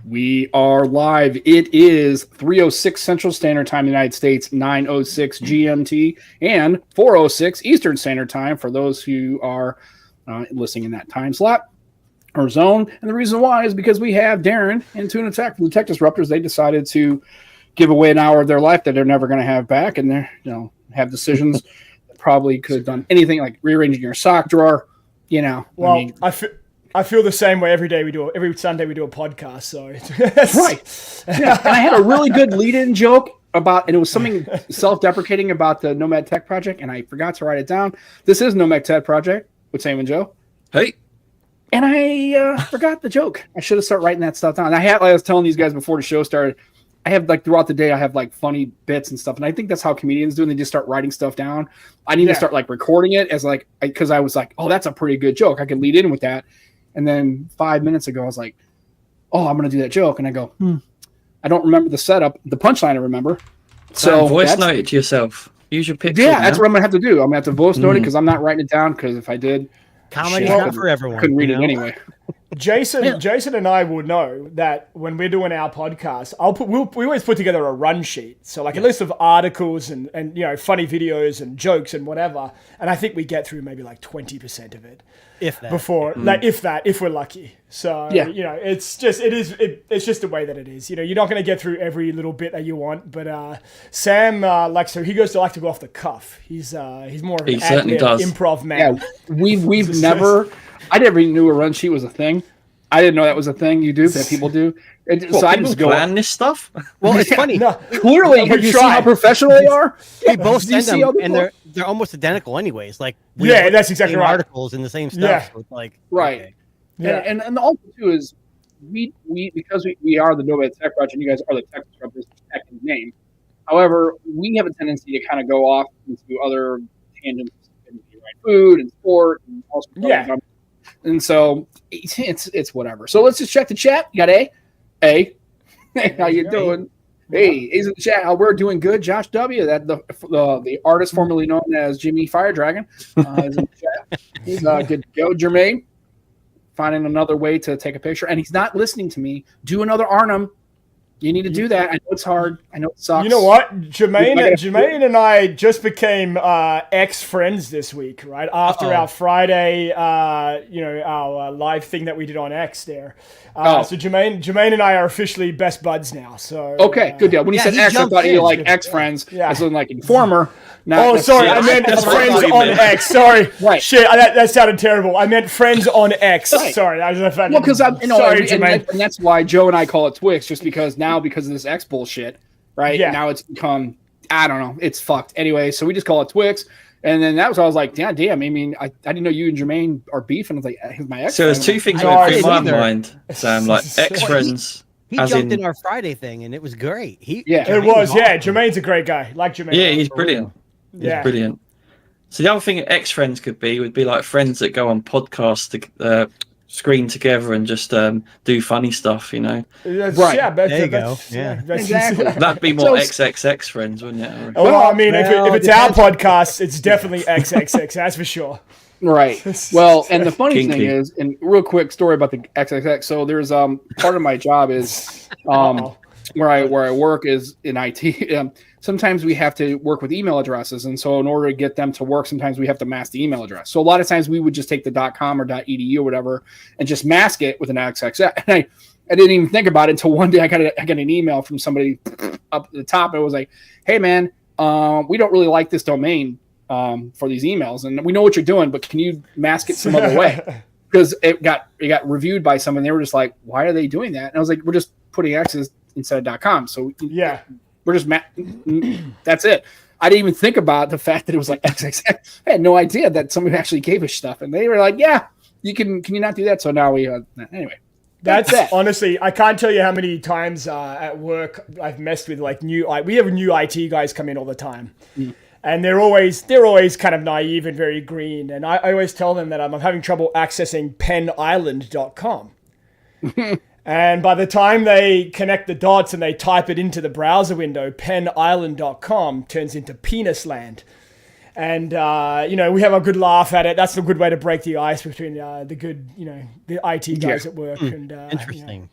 We are live. It is 3:06 Central Standard Time in the United States, 9:06 GMT, and 4:06 Eastern Standard Time for those who are listening in that time slot or zone. And the reason why is because we have Darren and Tuna Tech from the Tech Disruptors. They decided to give away an hour of their life that they're never going to have back, and they're have decisions that probably could have done anything like rearranging your sock drawer. Well, I feel the same way every Sunday we do a podcast. So right, yeah. And I had a really good lead-in joke about, and it was something self-deprecating about the Nomad Tech Project, and I forgot to write it down. This is Nomad Tech Project with Sam and Joe. Hey, and I forgot the joke. I should have started writing that stuff down. I was telling these guys before the show started. I have throughout the day, I have funny bits and stuff, and I think that's how comedians do. And they just start writing stuff down. I need to start recording it as because I was like, oh, that's a pretty good joke. I can lead in with that. And then 5 minutes ago, I was like, oh, I'm going to do that joke. And I go, I don't remember the setup. The punchline I remember. So voice note it to yourself. Use your picture. Yeah, that's what I'm going to have to do. I'm going to have to voice note it because I'm not writing it down, because if I did, comedy's not for everyone. Couldn't read it anyway. Jason and I will know that when we're doing our podcast, we always put together a run sheet. So a list of articles and funny videos and jokes and whatever. And I think we get through maybe 20% of it. If that. Before, if we're lucky. So, it's just the way that it is. You're not going to get through every little bit that you want. But Sam, he goes to like to go off the cuff. He's more of an improv man. Yeah, we've never... I never even knew a run sheet was a thing. I didn't know that was a thing you do, that people do. So I just plan this stuff? Well, it's funny. No, clearly, you see how professional they are? We both send them, and they're almost identical anyways. That's exactly right. Articles and the same stuff. Yeah. So it's right. Okay. Yeah. And also, too, is we because we are the Nomad Tech Project, and you guys are the Tech Disruptors, tech in name. However, we have a tendency to kind of go off into other tangents in food and sport and all sorts of stuff. And so it's whatever. So let's just check the chat. You got A. Hey, how you doing? Hey, A's in the chat. We're doing good. Josh W. That the artist formerly known as Jimmy Fire Dragon is in the chat. He's good to go. Jermaine finding another way to take a picture, and he's not listening to me. Do another Arnhem. You need to do that. I know it's hard. I know it sucks. You know what? Jermaine and I just became ex-friends this week, right? After our Friday, our live thing that we did on X there. So Jermaine and I are officially best buds now. So okay, good deal. When you said X, I thought you were ex-friends. Yeah. As in Informer. Sorry. I meant friends on X. Sorry. Right. Shit, that sounded terrible. I meant friends on X. Right. Sorry. I was offended. Well, because sorry, Jermaine. And that's why Joe and I call it Twix, just because of this X bullshit, right? Yeah. Now it's become, I don't know, it's fucked. Anyway, so we just call it Twix. And then I was like, damn. I mean, I didn't know you and Jermaine are beefing. I was like, he's my ex. So there's two things going through my mind, Sam, ex-friends. He jumped in our Friday thing, and it was great. It was. Jermaine's a great guy. Like Jermaine. Yeah, he's brilliant. He's brilliant. So the other thing ex-friends would be like friends that go on podcasts to screen together and just do funny stuff, Right. Yeah, there you go. Yeah. Exactly. That'd be more XXX friends, wouldn't it? Well, I mean, if it's our podcast, it's definitely XXX, that's for sure. Right. Well, and the funny thing is, and real quick story about the XXX. So there's part of my job is where I work is in IT. Sometimes we have to work with email addresses, and so in order to get them to work, sometimes we have to mask the email address. So a lot of times we would just take the .com or .edu or whatever and just mask it with an XXX. And I didn't even think about it until one day I got an email from somebody up at the top, and it was like, "Hey man, we don't really like this domain for these emails, and we know what you're doing, but can you mask it some other way?" Because it got reviewed by someone. They were just like, "Why are they doing that?" And I was like, "We're just putting X's instead of .com." So we're just that's it. I didn't even think about the fact that it was like XXX. I had no idea that somebody actually gave us stuff, and they were like, "Yeah, can you not do that?" So now we anyway. That's it. Honestly, I can't tell you how many times at work I've messed with we have new IT guys come in all the time. And they're always kind of naive and very green. And I always tell them that I'm having trouble accessing penisland.com. And by the time they connect the dots and they type it into the browser window, penisland.com turns into penisland. And, we have a good laugh at it. That's a good way to break the ice between the IT guys at work. And Interesting.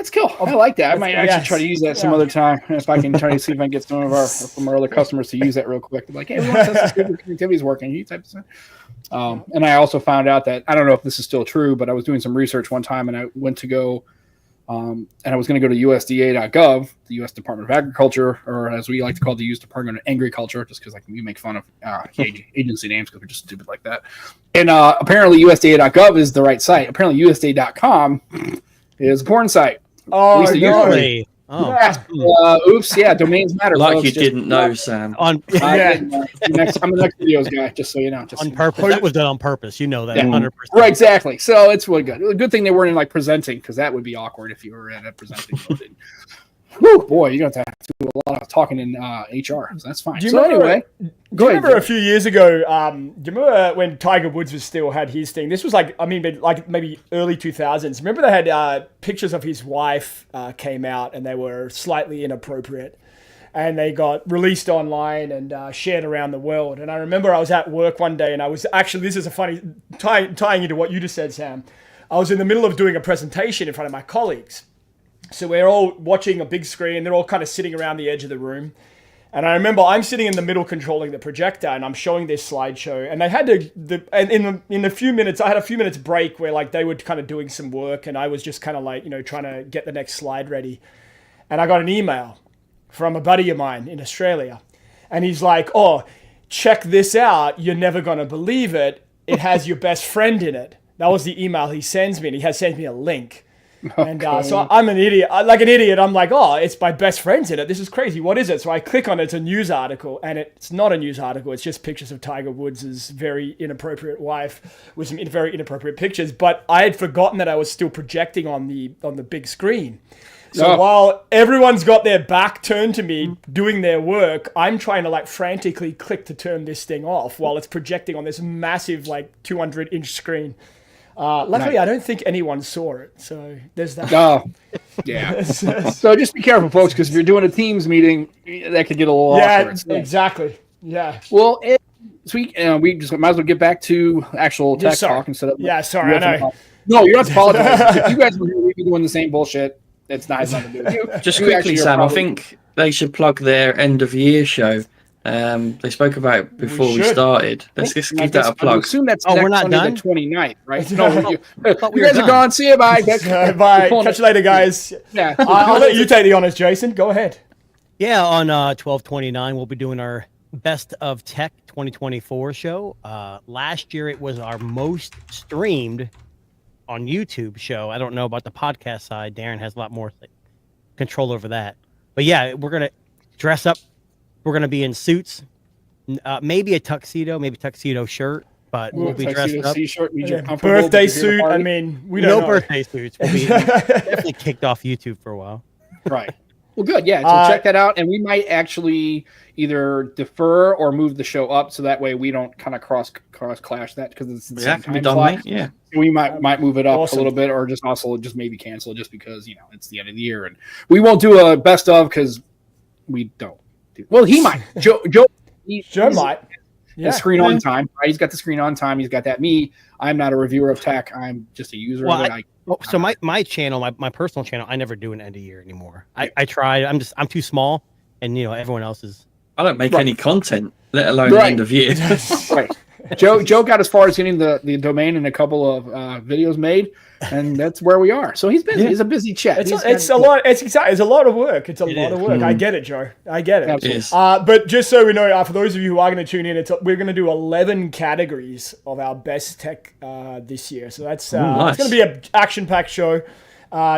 That's cool. I like that. I might actually try to use that some other time. If I can try to see if I can get some of our other customers to use that real quick. They're like, hey, we want to test this connectivity is working. You type this in. And I also found out that, I don't know if this is still true, but I was doing some research one time and I went to go, and I was going to go to USDA.gov, the U.S. Department of Agriculture, or as we like to call the U.S. Department of Agriculture, just because we make fun of agency names because we're just stupid like that. And apparently USDA.gov is the right site. Apparently USDA.com is a porn site. Oh, really? Oh, oops. Yeah, domains matter. Like folks. you didn't know, Sam. I'm the next videos guy, just so you know. On purpose. That was done on purpose. You know that 100%. Right, exactly. So it's really good. Good thing they weren't in like presenting, because that would be awkward if you were in a presenting mode. Whew, boy, you're going to have to do a lot of talking in HR. So that's fine. Anyway, do you remember a few years ago? Do you remember when Tiger Woods still had his thing? This was like maybe early 2000s. Remember they had pictures of his wife came out, and they were slightly inappropriate, and they got released online and shared around the world. And I remember I was at work one day, and I was actually, this is a funny tying into what you just said, Sam. I was in the middle of doing a presentation in front of my colleagues. So we're all watching a big screen. They're all kind of sitting around the edge of the room. And I remember I'm sitting in the middle controlling the projector, and I'm showing this slideshow. And they had in a few minutes, I had a few minutes break where like they were kind of doing some work, and I was just kind of like, trying to get the next slide ready. And I got an email from a buddy of mine in Australia. And he's like, oh, check this out. You're never going to believe it. It has your best friend in it. That was the email he sends me. And he sends me a link. And so I'm an idiot. Like an idiot, I'm like, oh, it's my best friend's in it. This is crazy. What is it? So I click on it. It's a news article. And it's not a news article. It's just pictures of Tiger Woods' very inappropriate wife with some very inappropriate pictures. But I had forgotten that I was still projecting on the big screen. So while everyone's got their back turned to me doing their work, I'm trying to like frantically click to turn this thing off while it's projecting on this massive like 200-inch screen. Luckily, I don't think anyone saw it, so there's that. Oh, yeah. So just be careful, folks, because if you're doing a Teams meeting, that could get a little awkward. Yeah, exactly. Yeah. Well, we just might as well get back to actual tech talk instead of. Yeah, sorry, I know. No, you don't have to apologize. If you guys were here, we'd be doing the same bullshit. It's not nothing to do with you. Just quickly, Sam, I think they should plug their end of year show. They spoke about it before we started. Let's just give that a plug. I assume that's we're not done? The 29th, right? No, you guys are gone. See you. Bye. Bye. Catch you later, guys. Yeah. I'll let you take the honors, Jason. Go ahead. Yeah, on 12/29, we'll be doing our Best of Tech 2024 show. Last year, it was our most streamed on YouTube show. I don't know about the podcast side. Darren has a lot more control over that. But yeah, we're going to dress up. We're going to be in suits, maybe a tuxedo, maybe tuxedo shirt, but we'll be dressed up. T-shirt, birthday suit. I mean, we don't know. Birthday suits. We'll be definitely kicked off YouTube for a while. Right. Well, good. Yeah. So check that out. And we might actually either defer or move the show up so that way we don't kind of cross clash that because it's the same time slot. Yeah. We might move it up a little bit or just maybe cancel just because, it's the end of the year. And we won't do a best of because we don't. Well, he might. Joe might. Yeah. Screen on time, right? He's got the screen on time. He's got that. Me, I'm not a reviewer of tech. I'm just a user of it. So my channel, my personal channel, I never do an end of year anymore. I tried. I'm too small, and everyone else is. I don't make any content, let alone end of year. Right. Joe got as far as getting the domain and a couple of videos made, and that's where we are. So he's busy. Yeah. He's a busy chap. It's a lot. It's a lot of work. It's a lot of work. I get it, Joe. I get it. Absolutely. But just so we know, for those of you who are going to tune in, we're going to do 11 categories of our best tech this year. So that's nice. It's going to be an action-packed show.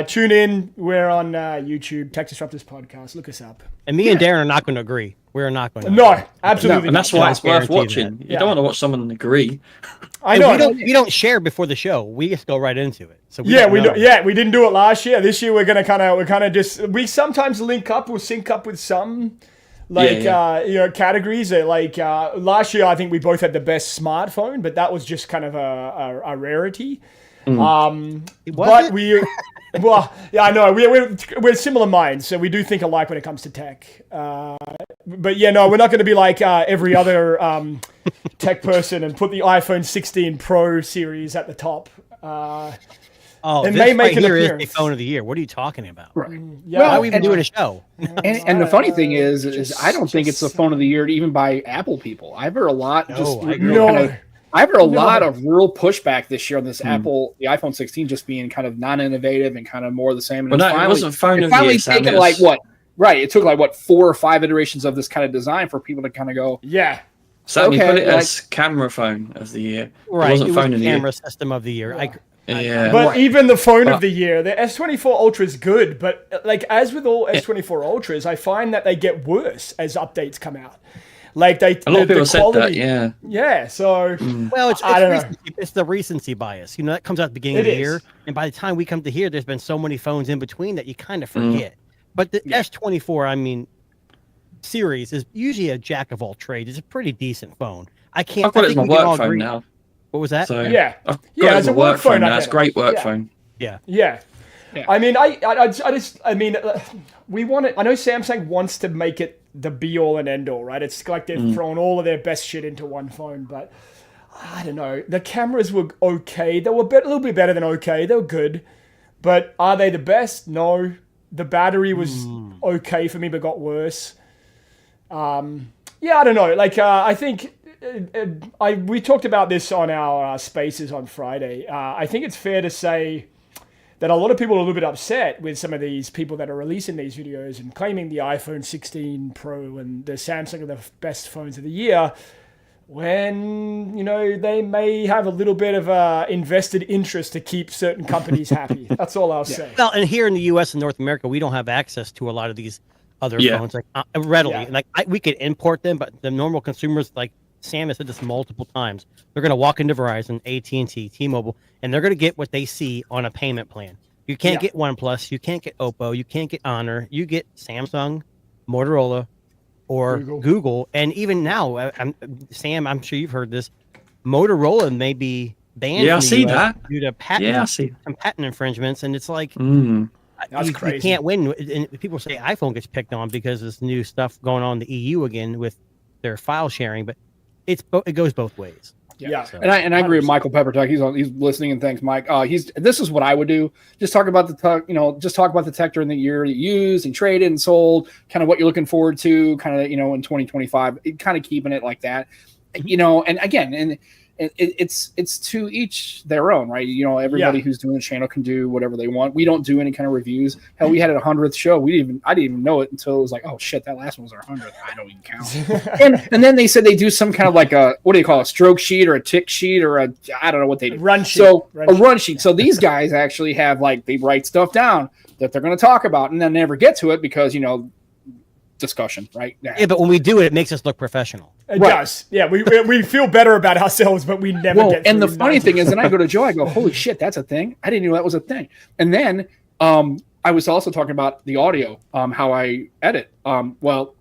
Tune in. We're on YouTube, Tech Disruptors Podcast. Look us up. And me and Darren are not going to agree. We're not going to. No, absolutely. And that's why it's worth watching. You don't want to watch someone agree. I know. We don't share before the show. We just go right into it. So we didn't do it last year. This year we sometimes link up. We'll sync up with some categories. Last year I think we both had the best smartphone, but that was just kind of a rarity. But we. Well, yeah, I know. We're similar minds, so we do think alike when it comes to tech. But yeah, no, we're not going to be like every other tech person and put the iPhone 16 Pro series at the top. Oh, It this may make right an here is the appearance. phone of the year. What are you talking about? Right. Yeah, Why are we even doing a show? And the funny thing is I don't think it's the phone of the year even by Apple people. I've heard a lot. No, I you agree. know, No. kind of, I've heard a No. lot of real pushback this year on this Apple, the iPhone 16 just being kind of non-innovative and kind of more of the same. And Well, it's no, it finally, wasn't phone it's of the finally year, Sam. taken It was- like what? Right. It took like what 4 or 5 iterations of this kind of design for people to kind of go, Yeah. Sam, you Okay, put it like- as camera phone of the year. Right. It wasn't phone of the year. camera system of the year. Yeah. But Right. even the phone But- of the year, the S24 Ultra is good, but like as with all S24 Ultras, I find that they get worse as updates come out. Like A lot of people said that, yeah. Yeah, so Well, it's I don't know. recency, it's the recency bias. You know, that comes out at the beginning of It the is. year. And by the time we come to here, there's been so many phones in between that you kind of forget. But the S24, I mean, series is usually a jack of all trades. It's a pretty decent phone. I can't. I've got it as my we can all work phone agree- now. What was that? So Yeah. I've Yeah, got it as as a my work work phone, phone I now. get It's a it. great work Yeah. phone. Yeah. yeah. Yeah. I mean, I mean, we want it. I know Samsung wants to make it the be all and end all, right? It's like they've thrown all of their best shit into one phone, but I don't know. The cameras were okay. They were a little bit better than okay. They were good, but are they the best? No. The battery was okay for me, but got worse. Yeah, I don't know. Like, I think we talked about this on our spaces on Friday. I think it's fair to say that a lot of people are a little bit upset with some of these people that are releasing these videos and claiming the iPhone 16 Pro and the Samsung are the best phones of the year, when, you know, they may have a little bit of invested interest to keep certain companies happy. That's all I'll say. Well, and here in the U.S. and North America, we don't have access to a lot of these other phones like readily. Yeah. Like we could import them, but the normal consumers, like Sam has said this multiple times, they're going to walk into Verizon, AT&T, T-Mobile, and they're going to get what they see on a payment plan. You can't get OnePlus, you can't get Oppo, you can't get Honor, you get Samsung, Motorola, or Google. And even now, Sam, I'm sure you've heard this, Motorola may be banned. Yeah, I from the see US that. due to patent, Yeah, I see. some patent infringements, and it's like That's you crazy. can't win. And people say iPhone gets picked on because there's new stuff going on in the EU again with their file sharing, but it goes both ways. Yeah. So- and I agree with Michael Peppertuck. He's listening, and thanks, Mike. This is what I would do. Just talk about just talk about the tech during the year you used and traded and sold, kind of what you're looking forward to, kind of, in 2025, kind of keeping it like that, and again, and it's to each their own, right? Everybody who's doing the channel can do whatever they want. We don't do any kind of reviews. Hell, we had a 100th show. I didn't even know it until it was like, oh shit, that last one was our 100th. I don't even count. and then they said they do some kind of like what do you call it, a stroke sheet or a tick sheet or I don't know what they do. Run sheet. So a run sheet. So these guys actually have they write stuff down that they're going to talk about and then never get to it because discussion, right? Yeah, but when we do it, it makes us look professional. It does. Yeah, we feel better about ourselves, but we never get and the through funny 90%. thing is, then I go to Joe, I go, holy shit, that's a thing. I didn't know that was a thing. And then I was also talking about the audio, how I edit. Well,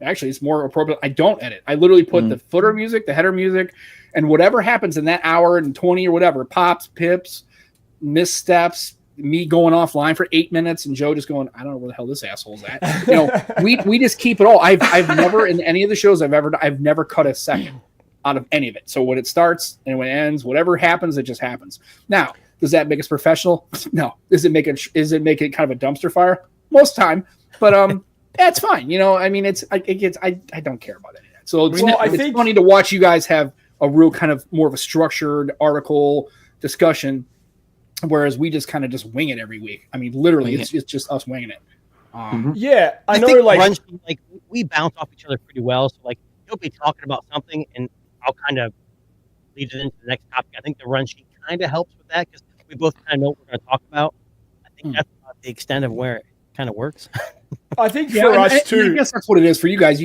actually, it's more appropriate. I don't edit. I literally put the footer music, the header music, and whatever happens in that hour and 20 or whatever, pops, pips, missteps, me going offline for 8 minutes and Joe just going, I don't know where the hell this asshole's at. We just keep it all. I've never in any of the shows I've never cut a second out of any of it. So when it starts and when it ends, whatever happens, it just happens. Now, does that make us professional? No. Does it make it kind of a dumpster fire? Most time, but that's fine. I mean, I don't care about it. So it's funny to watch you guys have a real kind of more of a structured article discussion. Whereas we just kind of just wing it every week. I mean, literally, it's just us winging it. Yeah, I know. think Like, we bounce off each other pretty well. So like, you'll be talking about something, and I'll kind of lead it into the next topic. I think the run sheet kind of helps with that because we both kind of know what we're going to talk about. I think that's about the extent of where it kind of works. I think for us too. I guess that's what it is for you guys.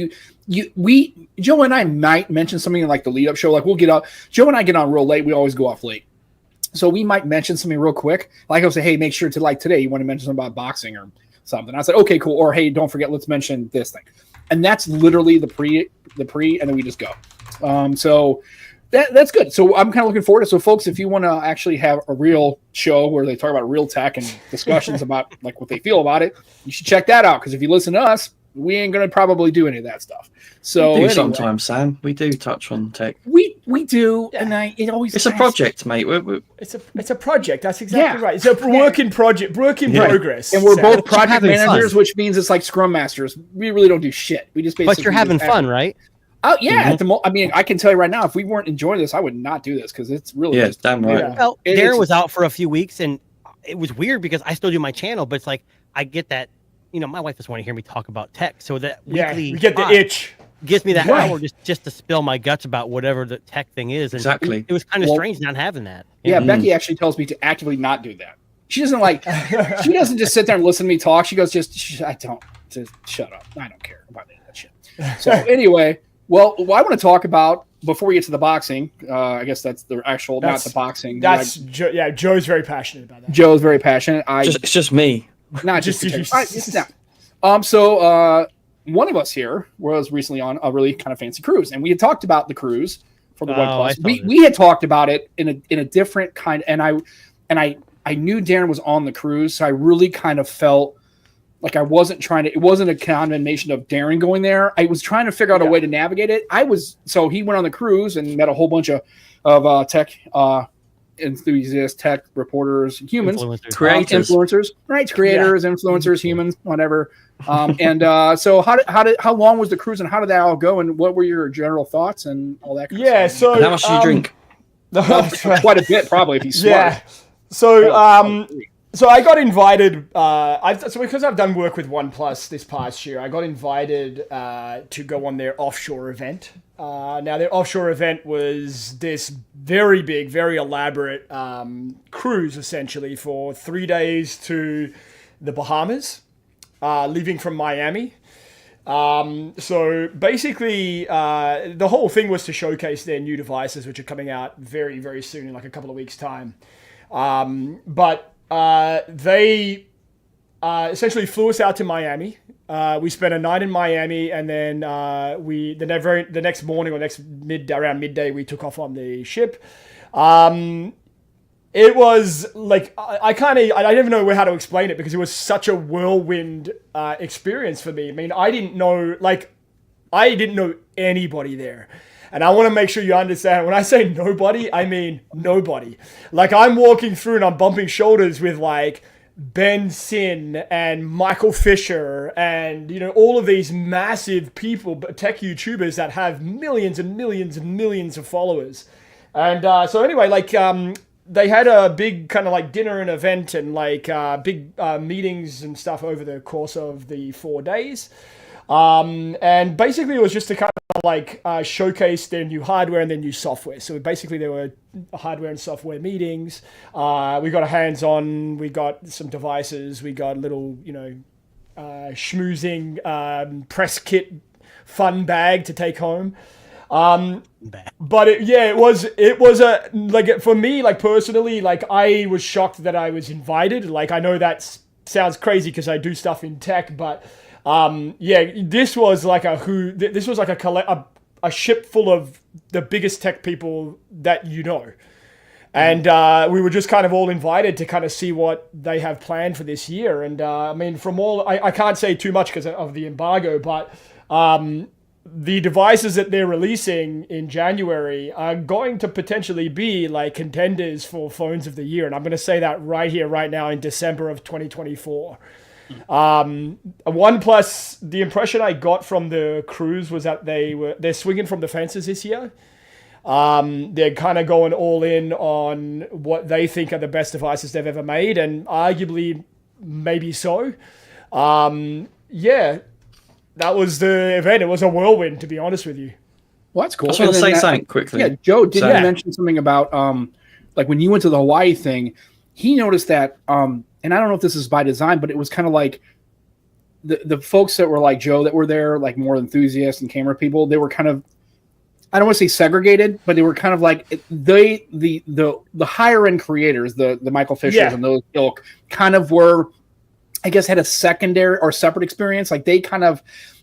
Joe and I might mention something like the lead up show. Like we'll get up. Joe and I get on real late. We always go off late. So we might mention something real quick. Like I'll say, hey, make sure to like today, you want to mention something about boxing or something. I said, okay, cool. Or hey, don't forget, let's mention this thing. And that's literally the pre, and then we just go. So that's good. So I'm kind of looking forward to it. So folks, if you want to actually have a real show where they talk about real tech and discussions about like what they feel about it, you should check that out. Because if you listen to us, we ain't gonna probably do any of that stuff. So we do anyway, sometimes, Sam. We do touch on tech. we do, and It's a project, mate. It's a project. That's exactly right. It's a work in progress. And we're both project managers, which means it's like scrum masters. We really don't do shit. We just basically. But you're having fun, right? Oh yeah. I mean, I can tell you right now, if we weren't enjoying this, I would not do this because it's really just damn right. Yeah. Well, Darren was out for a few weeks, and it was weird because I still do my channel, but it's like I get that. My wife doesn't want to hear me talk about tech, so that weekly we get the itch. Gives me that hour just to spill my guts about whatever the tech thing is. And exactly. It was kind of strange not having that. Yeah, Becky actually tells me to actively not do that. She doesn't she doesn't just sit there and listen to me talk. She goes, just shut up. I don't care about any of that shit. So anyway, well, I want to talk about, before we get to the boxing, I guess that's the actual, not the boxing. Joe's very passionate about that. Joe's very passionate. It's just me. Not just So one of us here was recently on a really kind of fancy cruise, and we had talked about the cruise for the OnePlus. We had talked about it in a different kind, and I knew Darren was on the cruise, so I really kind of felt like I wasn't trying to. It wasn't a condemnation of Darren going there. I was trying to figure out a way to navigate it. So he went on the cruise and met a whole bunch of tech enthusiasts, tech reporters, humans, influencers, right? Creators, influencers, humans, whatever. So how long was the cruise, and how did that all go, and what were your general thoughts and all that? Kind of stuff? So and how much did you drink? Quite a bit, probably, if he's smart. Yeah. So I got invited. Because I've done work with OnePlus this past year, I got invited to go on their offshore event. Now, their offshore event was this very big, very elaborate cruise, essentially, for 3 days to the Bahamas, leaving from Miami. So basically, the whole thing was to showcase their new devices, which are coming out very, very soon, in like a couple of weeks' time. But they essentially flew us out to Miami. We spent a night in Miami, and then the next morning or around midday, we took off on the ship. It was like I don't even know how to explain it, because it was such a whirlwind experience for me. I mean, I didn't know anybody there. And I want to make sure you understand, when I say nobody, I mean nobody. Like, I'm walking through and I'm bumping shoulders with like Ben Sin and Michael Fisher and, all of these massive people, tech YouTubers that have millions and millions and millions of followers. And so anyway, like, they had a big kind of like dinner and event and like big meetings and stuff over the course of the 4 days. And basically it was just to kind of like showcase their new hardware and their new software. So basically there were hardware and software meetings. We got a hands-on, we got some devices, we got little, schmoozing press kit fun bag to take home. But it was a, like, for me, like, personally, like, I was shocked that I was invited. Like, I know that sounds crazy because I do stuff in tech, but this was like a ship full of the biggest tech people that and we were just kind of all invited to kind of see what they have planned for this year. And I mean, I can't say too much because of the embargo, but the devices that they're releasing in January are going to potentially be like contenders for phones of the year. And I'm going to say that right here, right now, in December of 2024. OnePlus, the impression I got from the cruise was that they're swinging from the fences this year. They're kind of going all in on what they think are the best devices they've ever made, and arguably maybe so. That was the event. It was a whirlwind, to be honest with you. Well, that's cool. I just want to say something quickly. Yeah, Joe, did you mention something about like when you went to the Hawaii thing, he noticed that, and I don't know if this is by design, but it was kind of like the folks that were like Joe that were there, like more enthusiasts and camera people, they were kind of, I don't want to say segregated, but they were kind of like the higher end creators, the Michael Fishers and those ilk kind of were, I guess, had a secondary or separate experience. Like they kind of,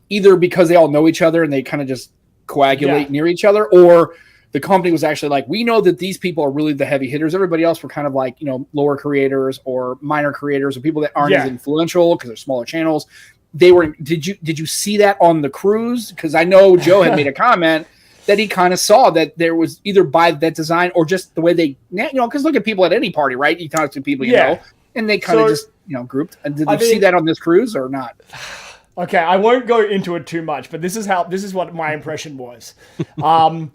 either because they all know each other and they kind of just coagulate near each other, or the company was actually like, we know that these people are really the heavy hitters. Everybody else were kind of like, lower creators or minor creators or people that aren't as influential because they're smaller channels. they were. Did you see that on the cruise? Because I know Joe had made a comment that he kind of saw that there was either by that design or just the way they, because look at people at any party, right? You talk to people and they kind of just grouped. And did you see that on this cruise or not? Okay, I won't go into it too much, but this is what my impression was. I'm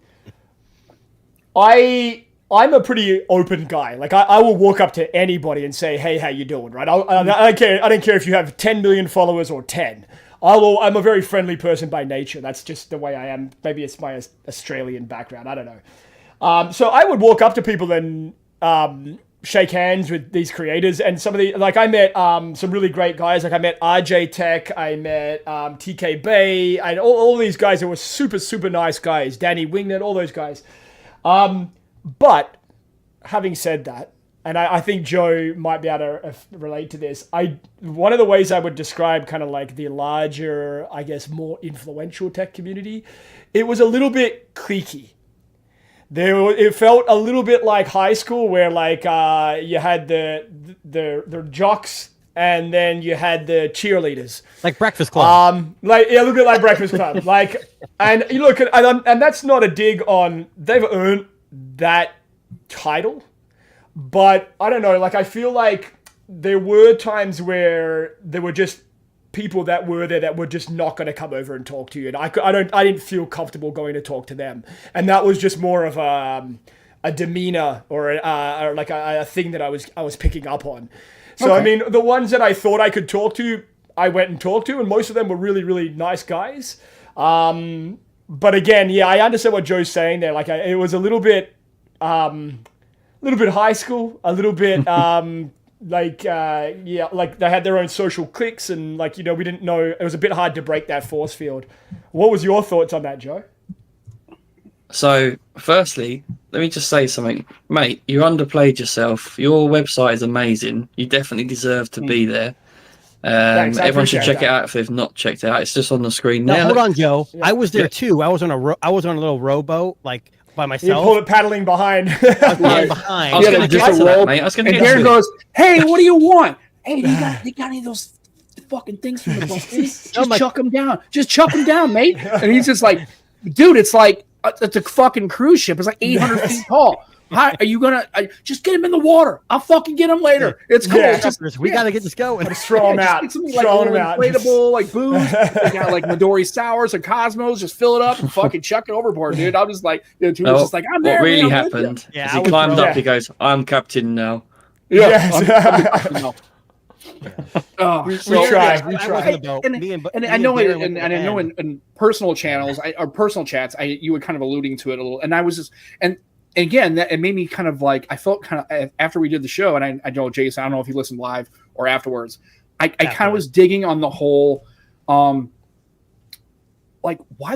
a pretty open guy. Like I will walk up to anybody and say, "Hey, how you doing?" Right? I don't care. I don't care if you have 10 million followers or 10. I'm a very friendly person by nature. That's just the way I am. Maybe it's my Australian background. I don't know. So I would walk up to people and shake hands with these creators. And some of I met some really great guys. Like I met RJ Tech. I met TK Bay. And all these guys that were super, super nice guys. Danny Wingnet, all those guys. But having said that, and I think Joe might be able to relate to this, one of the ways I would describe kind of like the larger, I guess, more influential tech community, it was a little bit cliquey. It felt a little bit like high school where like you had the jocks and then you had the cheerleaders. Like Breakfast Club. A little bit like Breakfast Club. And you look at, and that's not a dig on, they've earned that title, but I don't know, I feel like there were times where there were just people that were there that were just not going to come over and talk to you, and I didn't feel comfortable going to talk to them, and that was just more of a demeanor or a thing that I was picking up on. So okay. I mean, the ones that I thought I could talk to, I went and talked to, and most of them were really, really nice guys. But again, I understand what Joe's saying there. It was a little bit high school, a little bit, they had their own social cliques and we didn't know, it was a bit hard to break that force field. What was your thoughts on that, Joe? So, firstly, let me just say something. Mate, you underplayed yourself. Your website is amazing. You definitely deserve to be there. Thanks, everyone should check it out if they've not checked it out. It's just on the screen now. Hold on, Joe. I was there too. I was on a little rowboat, by myself. You pulled it paddling behind. Behind. I was going to get to that, mate. And Darren goes, "Hey, what do you want? Hey, they got any of those fucking things from the buffet? Just chuck them down. Just chuck them down, mate." And he's just like, "Dude, it's like it's a fucking cruise ship. It's like 800 feet tall. How are you gonna just get him in the water? I'll fucking get him later. It's cool. Yeah, we gotta get this going. Just throw him out. Throw him out. Inflatable booze. They got Midori sours or Cosmos. Just fill it up and fucking chuck it overboard, dude. I'm just just like, I'm there. What really happened is he climbed up. He goes, "I'm captain now." Yeah. Yes. We try. And I know in personal channels or personal chats, you were kind of alluding to it a little, and I was just and again that it made me kind of I felt kind of after we did the show, and I know Jason, I don't know if you listened live or afterwards. I kind of was digging on the whole, why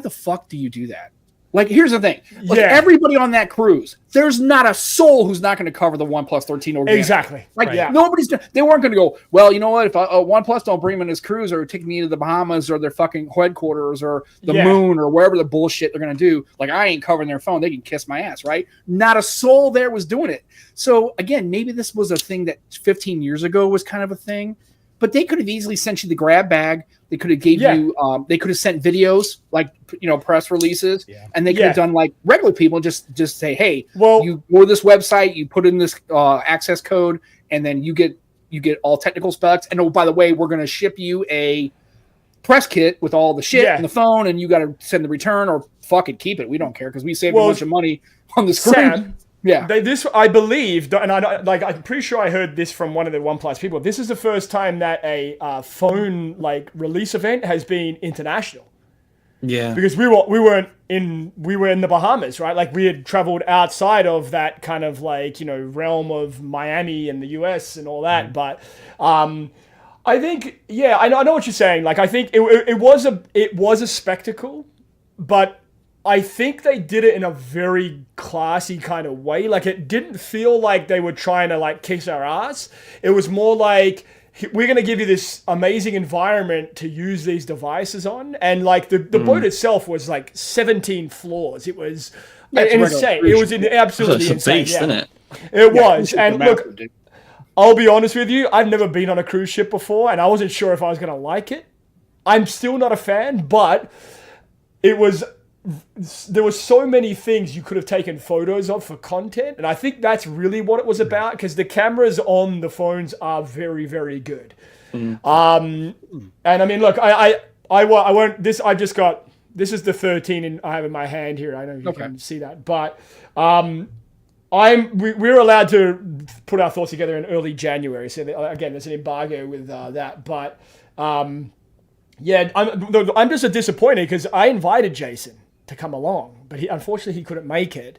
the fuck do you do that? Here's the thing. Everybody on that cruise, there's not a soul who's not going to cover the OnePlus 13 organic. Exactly. Nobody's they weren't going to go, well, you know what? If OnePlus don't bring them in this cruise or take me to the Bahamas or their fucking headquarters or the moon or wherever the bullshit they're going to do, I ain't covering their phone. They can kiss my ass, right? Not a soul there was doing it. So again, maybe this was a thing that 15 years ago was kind of a thing. But they could have easily sent you the grab bag. They could have gave you. They could have sent videos, press releases, and they could have done like regular people. Just say, hey, you go to this website, you put in this access code, and then you get all technical specs. And oh, by the way, we're going to ship you a press kit with all the shit and the phone, and you got to send the return or fuck it, keep it. We don't care because we saved a bunch of money on the screen. Sam, this I believe, and I'm pretty sure I heard this from one of the OnePlus people. This is the first time that a phone release event has been international. Yeah, because we were in the Bahamas, right? We had traveled outside of that kind of realm of Miami and the US and all that. But I think I know what you're saying. I think it was a spectacle, but I think they did it in a very classy kind of way. It didn't feel like they were trying to kiss our ass. It was more like, we're going to give you this amazing environment to use these devices on. And the boat itself was 17 floors. It was insane. It was absolutely insane. Beast, isn't it? It was. And look, I'll be honest with you. I've never been on a cruise ship before, and I wasn't sure if I was going to like it. I'm still not a fan, but there were so many things you could have taken photos of for content, and I think that's really what it was about, because the cameras on the phones are very, very good. And I mean, look, I won't. I just got. This is the 13 I have in my hand here. I know you can see that, but we're allowed to put our thoughts together in early January. So again, there's an embargo with that, but yeah, I'm just disappointed because I invited Jason to come along, but unfortunately he couldn't make it.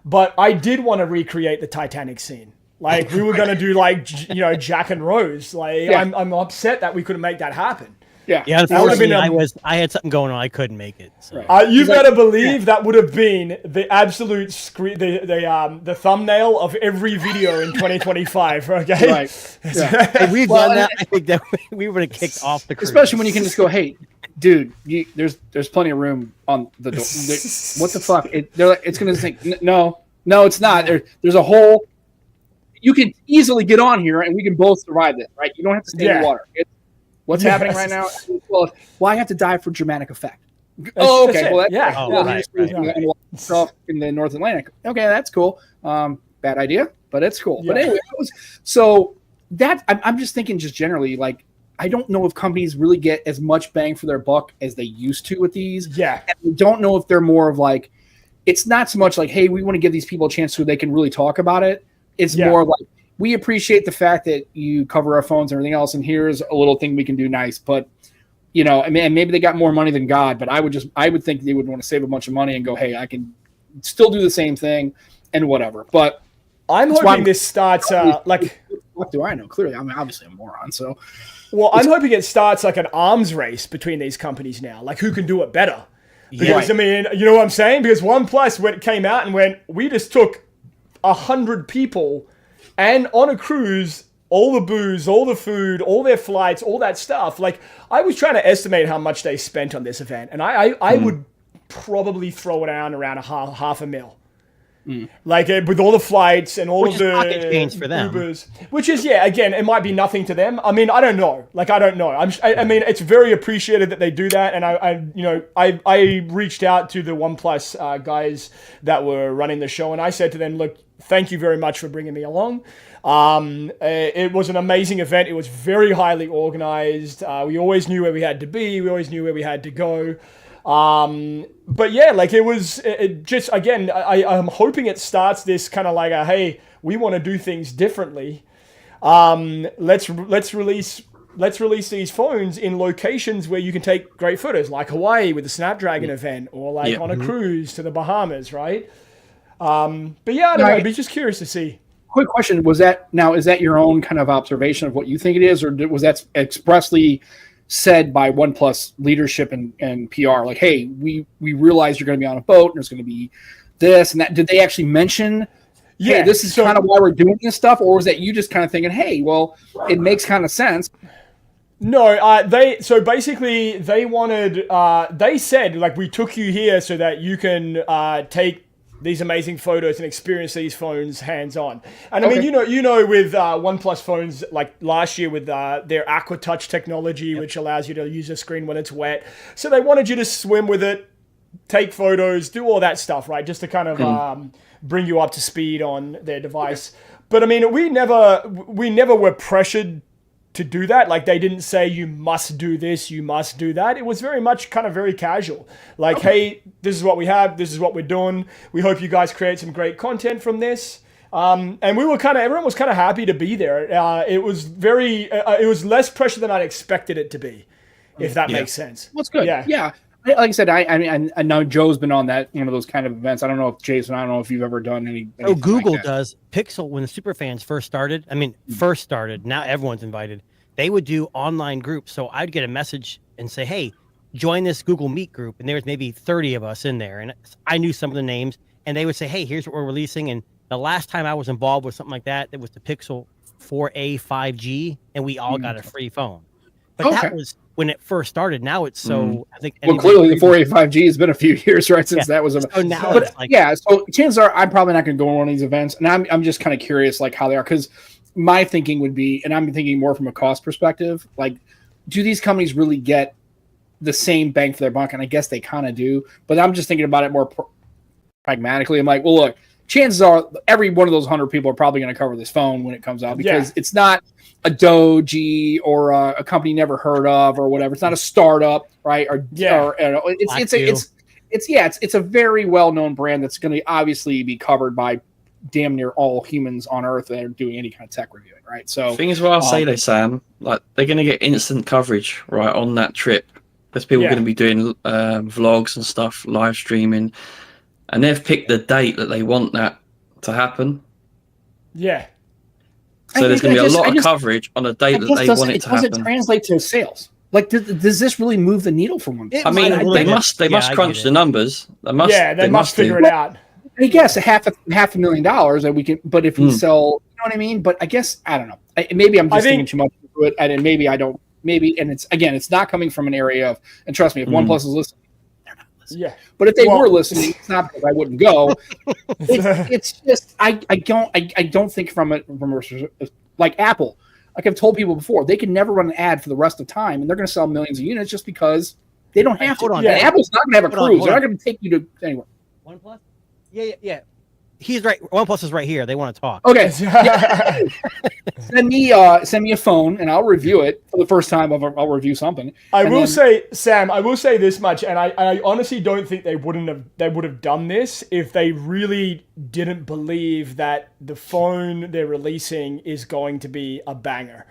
But I did want to recreate the Titanic scene. Like we were going to do like, Jack and Rose. Like I'm upset that we couldn't make that happen. Yeah. Unfortunately, I had something going on. I couldn't make it. So. You better believe that would have been the absolute the thumbnail of every video in 2025. Okay, right? Yeah. Hey, we've done that. I think that we would have kicked off the cruise. Especially when you can just go, "Hey, dude, there's plenty of room on the door." What the fuck? It's going to think, no, it's not. There's a hole. You can easily get on here, and we can both survive this, right? You don't have to stay in the water. What's happening right now? Well, I have to dive for dramatic effect. Okay. Well, in the North Atlantic. Okay, that's cool. Bad idea, but it's cool. Yeah. But anyway, I'm just thinking, just generally, like, I don't know if companies really get as much bang for their buck as they used to with these. Yeah. And I don't know if they're more of like, it's not so much like, hey, we want to give these people a chance so they can really talk about it. It's more like, we appreciate the fact that you cover our phones and everything else, and here's a little thing we can do nice. But, I mean, maybe they got more money than God, but I would think they would want to save a bunch of money and go, hey, I can still do the same thing and whatever. But I'm hoping this starts like. What do I know? Clearly, I'm obviously a moron. So, well, I'm hoping it starts like an arms race between these companies now, like who can do it better. Because I mean, you know what I'm saying? Because OnePlus, when it came out and went, we just took 100 people. And on a cruise, all the booze, all the food, all their flights, all that stuff. Like, I was trying to estimate how much they spent on this event, and I would probably throw it around half a mil. Like, with all the flights and all of the for them. Ubers, which is, again, it might be nothing to them. I mean, I don't know. Like, I don't know. I mean, it's very appreciated that they do that, and I reached out to the OnePlus guys that were running the show, and I said to them, look, thank you very much for bringing me along. It was an amazing event. It was very highly organized. We always knew where we had to be. We always knew where we had to go. But yeah, like it just, again, I'm hoping it starts this kind of like hey, we want to do things differently. Let's release these phones in locations where you can take great photos, like Hawaii with the Snapdragon event, or like on a cruise to the Bahamas, right? But yeah, I don't know. I'd be just curious to see. Quick question: is that your own kind of observation of what you think it is, or was that expressly said by OnePlus leadership and PR? Like, hey, we realize you're going to be on a boat, and there's going to be this and that. Did they actually mention? Yeah, hey, this is kind of why we're doing this stuff, or was that you just kind of thinking, hey, well, it makes kind of sense? No, they wanted. They said, like, we took you here so that you can take these amazing photos and experience these phones hands-on. And I mean, you know, with OnePlus phones, like last year with their AquaTouch technology, which allows you to use the screen when it's wet. So they wanted you to swim with it, take photos, do all that stuff, right? Just to kind of bring you up to speed on their device. But I mean, we never were pressured to do that. Like, they didn't say you must do this, you must do that. It was very much kind of very casual. Like, hey, this is what we have, this is what we're doing. We hope you guys create some great content from this. And everyone was kind of happy to be there. It was it was less pressure than I'd expected it to be, if that makes sense. That's good. Yeah. Like I said, I know Joe's been on that, one of those kind of events. I don't know if Jason, I don't know if you've ever done any. Oh, Google does. Pixel, when the Superfans first started, now everyone's invited. They would do online groups. So I'd get a message and say, hey, join this Google Meet group. And there's maybe 30 of us in there. And I knew some of the names. And they would say, hey, here's what we're releasing. And the last time I was involved with something like that, it was the Pixel 4a 5G. And we all got a free phone. But that was when it first started. Now it's so, I think. Well, clearly the 4a 5G has been a few years, right? Since that was so now it's like, so chances are I'm probably not going to go on one of these events. And I'm just kind of curious, like, how they are. Because my thinking would be, and I'm thinking more from a cost perspective, like, do these companies really get the same bang for their buck, and I guess they kind of do. But I'm just thinking about it more pragmatically. I'm like, well, look, chances are every one of those 100 people are probably going to cover this phone when it comes out because it's not a Doji or a company never heard of or whatever. It's not a startup, right? It's a very well-known brand that's going to obviously be covered by damn near all humans on Earth that are doing any kind of tech reviewing, right? So, thing is, what I'll say though, Sam, like they're going to get instant coverage right on that trip. There's people going to be doing vlogs and stuff, live streaming, and they've picked the date that they want that to happen. Yeah. So there's going to be a lot of coverage on a date that they want it to happen. It doesn't translate to sales. Like, does this really move the needle for one? I mean, they must crunch the numbers. They must figure it out. I guess $500,000 that we can, but if we sell, you know what I mean? But I guess, I don't know. Maybe I'm just thinking too much into it, and maybe I don't. Maybe, and it's not coming from an area of, and trust me, if OnePlus is listening, they're not listening. Yeah. But if they were listening, it's not because I wouldn't go. It's just I don't think from like Apple. Like I've told people before, they can never run an ad for the rest of time, and they're going to sell millions of units just because they don't have to. Yeah. Apple's not going to have a cruise. They're not going to take you to anywhere. OnePlus? Yeah. He's right. OnePlus is right here. They want to talk. Okay. Send me a phone, and I'll review it for the first time. I'll review something. I will say, Sam. I will say this much, and I honestly don't think they would have done this if they really didn't believe that the phone they're releasing is going to be a banger.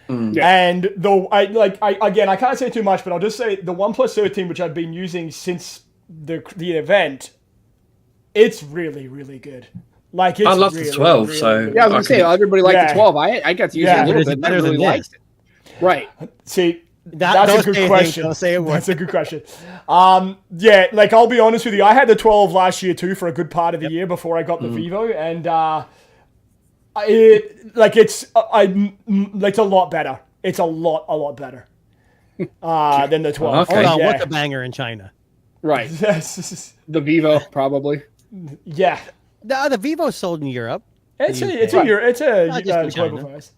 And though I can't say too much, but I'll just say the OnePlus 13, which I've been using since the event. It's really, really good. Like I love the 12, really, so yeah, I was gonna say everybody liked the 12. I got to use it a little bit. Better than liked it. Right. See, that's a good question. That's a good question. Like I'll be honest with you, I had the 12 last year too for a good part of the year before I got the Vivo, and it's a lot better. It's a lot better than the 12. Okay. Hold on, what's a banger in China? Right. The Vivo probably. Yeah. The Vivo sold in Europe. It's a global device.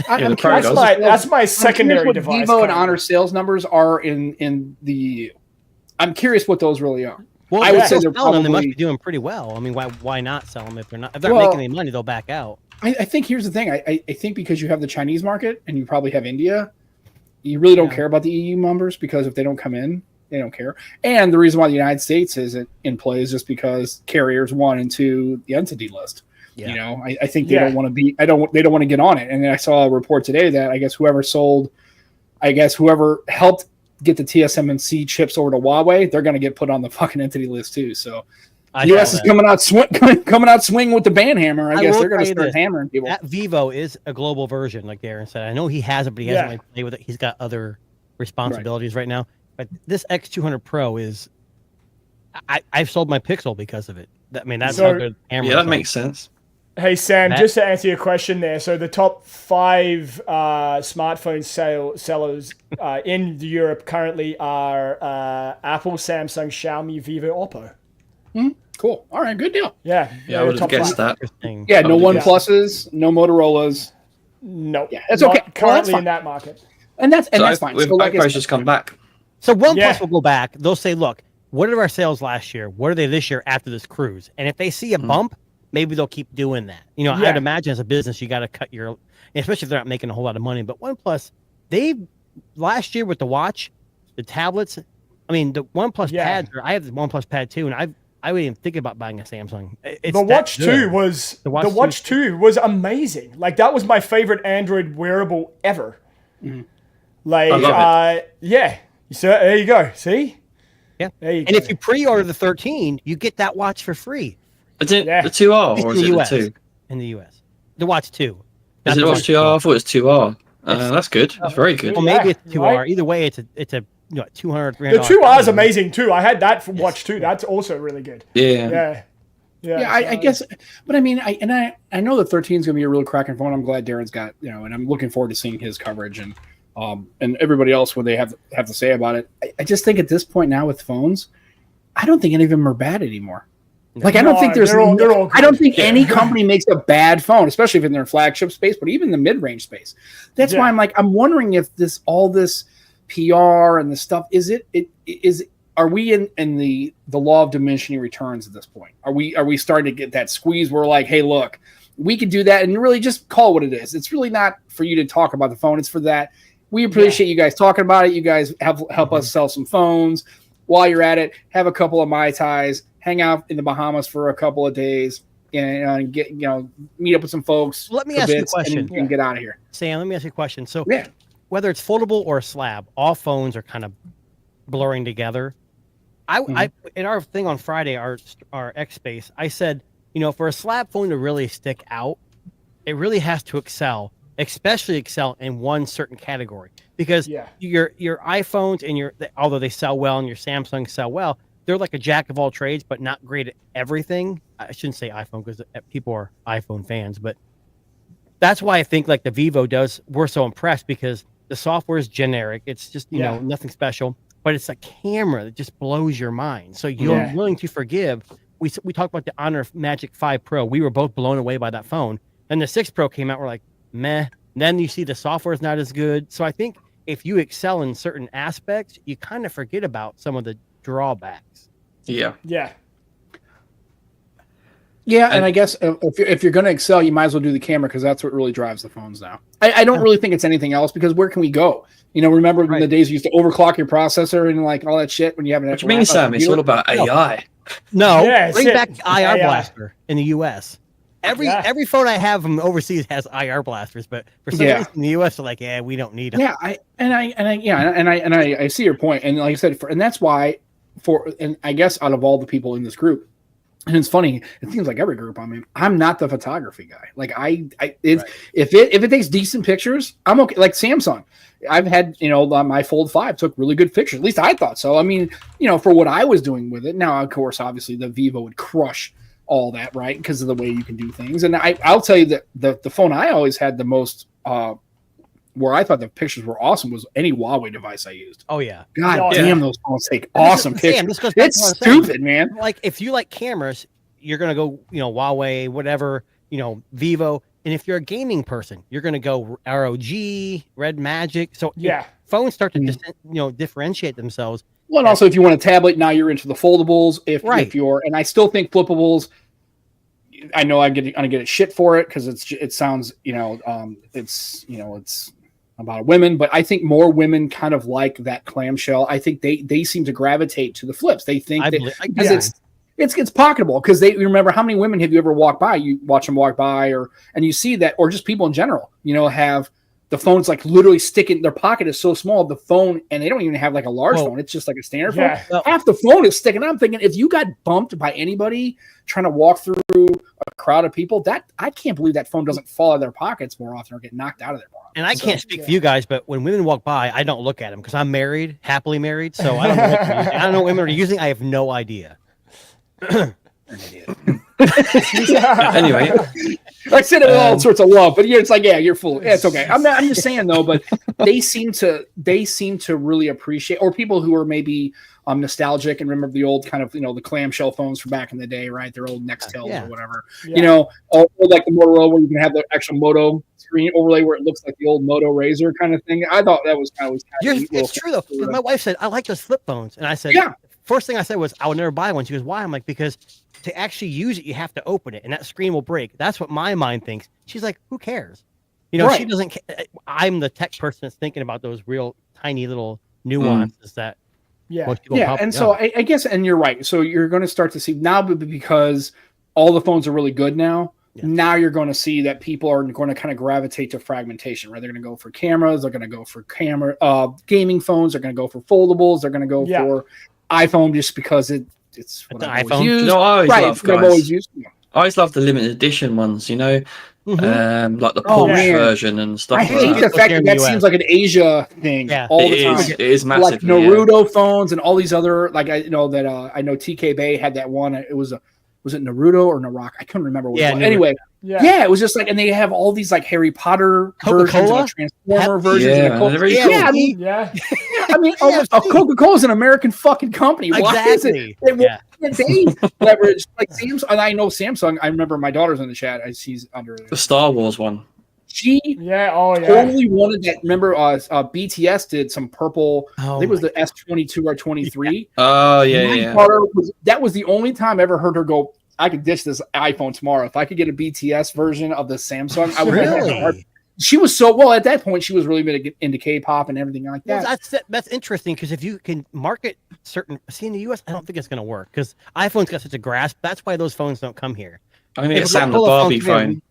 That's my secondary what device. Vivo and Honor sales numbers are in the. I'm curious what those really are. Well, I would say they're probably. They must be doing pretty well. I mean, why not sell them if they're not making any money? They'll back out. I think here's the thing. I think because you have the Chinese market and you probably have India, you really don't care about the EU numbers because if they don't come in. They don't care. And the reason why the United States isn't in play is just because carriers 1 and 2 the entity list. Yeah. You know, I think they don't want to be. They don't want to get on it. And then I saw a report today that I guess whoever helped get the TSMC chips over to Huawei, they're going to get put on the fucking entity list too. So the U.S. is coming out swinging with the band hammer. I guess they're going to start hammering people. That Vivo is a global version, like Darren said. I know he has it, but he hasn't really played with it. He's got other responsibilities right now. But this X200 Pro is, I've sold my Pixel because of it. I mean, that's how good camera. Yeah, that makes sense. Hey Sam, just to answer your question there, so the top 5 smartphone sellers in Europe currently are Apple, Samsung, Xiaomi, Vivo, Oppo. Cool. All right, good deal. Yeah, I would have guessed that. Yeah, no OnePluses, no Motorola's. No, yeah, that's okay. Currently in that market, and that's fine. With prices come back. So OnePlus will go back. They'll say, look, what are our sales last year? What are they this year after this cruise? And if they see a bump, maybe they'll keep doing that. You know, I'd imagine as a business, you got to cut your, especially if they're not making a whole lot of money. But OnePlus, last year with the watch, the tablets, I mean, the OnePlus pads, I have the OnePlus Pad 2, and I wouldn't even think about buying a Samsung. The Watch 2 was amazing. Like, that was my favorite Android wearable ever. Like, so there you go. See? Yeah. And if you pre-order the 13, you get that watch for free. Is it the 2R or is it the 2? In the US. The Watch 2. Is it the Watch 2R? I thought it was 2R. That's good. That's very good. Well, maybe it's 2R. Right? Either way, it's a 200, 300. The 2R is amazing too. I had that for Watch 2. That's also really good. Yeah. I guess, but I mean, I know the 13 is going to be a real cracking phone. I'm glad Darren's got, and I'm looking forward to seeing his coverage and everybody else what they have to say about it. I just think at this point now with phones, I don't think any of them are bad anymore. Like I don't think they're all I don't think any company makes a bad phone, especially if in their flagship space, but even the mid-range space. That's why I'm wondering if this PR and the stuff, are we in the law of diminishing returns at this point? Are we starting to get that squeeze where like, hey, look, we could do that and really just call it what it is. It's really not for you to talk about the phone. It's for that. We appreciate you guys talking about it. You guys help us sell some phones. While you're at it, have a couple of Mai Tais, hang out in the Bahamas for a couple of days, and get meet up with some folks. Let me ask you a question and get out of here. Sam, let me ask you a question. So whether it's foldable or a slab, all phones are kind of blurring together. I in our thing on Friday, our X Space, I said, for a slab phone to really stick out, it really has to especially excel in one certain category, because your iPhones and although they sell well and your Samsung sell well, they're like a jack of all trades, but not great at everything. I shouldn't say iPhone because people are iPhone fans, but that's why I think like the Vivo we're so impressed, because the software is generic. It's just, nothing special, but it's a camera that just blows your mind. So you're willing to forgive. We talked about the Honor Magic 5 Pro. We were both blown away by that phone. Then the 6 Pro came out. We're like, meh. And then you see the software is not as good. So I think if you excel in certain aspects, you kind of forget about some of the drawbacks. Yeah. Yeah. Yeah, and I guess if you're going to excel, you might as well do the camera, because that's what really drives the phones now. I don't really think it's anything else, because where can we go? Remember when the days you used to overclock your processor and like all that shit when you have an. What do you mean, Sam? It's all about AI. No, bring back IR Blaster in the U.S. Every phone I have from overseas has IR blasters, but for some reason in the U.S. they're like, we don't need them. Yeah, I see your point, and like I said, and that's why and I guess out of all the people in this group. And it's funny. It seems like every group I'm not the photography guy. Like if it takes decent pictures, I'm okay. Like Samsung, I've had my Fold 5 took really good pictures. At least I thought so. I mean, for what I was doing with it. Now, of course, obviously the Vivo would crush all that, right? Because of the way you can do things. And I'll tell you that the phone I always had the most where I thought the pictures were awesome was any Huawei device I used. Oh yeah. God damn, those phones take awesome pictures. It's stupid, man. Like if you like cameras, you're gonna go, Huawei, whatever, Vivo. And if you're a gaming person, you're gonna go ROG, Red Magic. So phones start to differentiate themselves. Well, and also if you want a tablet, now you're into the foldables. If you're, and I still think flippables. I know I'm gonna get shit for it because it sounds it's about women, but I think more women kind of like that clamshell. I think they seem to gravitate to the flips. They think because it's pocketable, because they remember how many women have you ever walked by? You watch them walk by, and you see that, or just people in general, have the phones like literally stick in their pocket is so small, the phone, and they don't even have like a large phone. It's just like a standard phone. Half the phone is sticking. I'm thinking, if you got bumped by anybody trying to walk through a crowd of people, that I can't believe that phone doesn't fall out of their pockets more often or get knocked out of there more often. And I can't speak for you guys, but when women walk by, I don't look at them because I'm married, happily married. So I don't know what they're using. I don't know what women are using. I have no idea. Anyway, I said it with all sorts of love, but it's like, you're full. Yeah, it's okay. I'm just saying though, but they seem to really appreciate, or people who are maybe nostalgic and remember the old kind of the clamshell phones from back in the day, right? Their old Nextels or whatever. Or like the Motorola where you can have the actual Moto screen overlay where it looks like the old Moto Razr kind of thing. I thought that was kind of it's true though. My wife said I like those flip phones, and I said first thing I said was I would never buy one. She goes, why? I'm like, because to actually use it, you have to open it, and that screen will break. That's what my mind thinks. She's like, who cares? She doesn't. I'm the tech person that's thinking about those real tiny little nuances that. Most people and so I guess, and you're right. So you're going to start to see now, because all the phones are really good now. Yeah. Now you're going to see that people are going to kind of gravitate to fragmentation, right? They're going to go for cameras. They're going to go for gaming phones. They're going to go for foldables. They're going to go for iPhone just because it's what I've iPhone. Used. I always love the limited edition ones, like the Porsche version and stuff. I hate the fact that seems like an Asia thing all the time. It is massive. Like Naruto phones and all these other, like I know TK Bay had that one. It was it Naruto or Narak? I couldn't remember what it was. Anyway, it was just like, and they have all these like Harry Potter versions and Transformer versions. I mean, Coca-Cola is an American fucking company. Why is it? They leverage like Samsung, and I know Samsung. I remember my daughter's in the chat. She's under the Star Wars one. She totally wanted that. Remember, BTS did some purple. I think it was the S22 or 23. Oh yeah. That was the only time I ever heard her go, I could ditch this iPhone tomorrow. If I could get a BTS version of the Samsung, I would. Really? She was so well at that point. She was really big into K-pop and everything like that. Well, that's interesting because if you can market certain, in the US, I don't think it's going to work because iPhone's got such a grasp. That's why those phones don't come here. I'm going to get Sam the Barbie phone.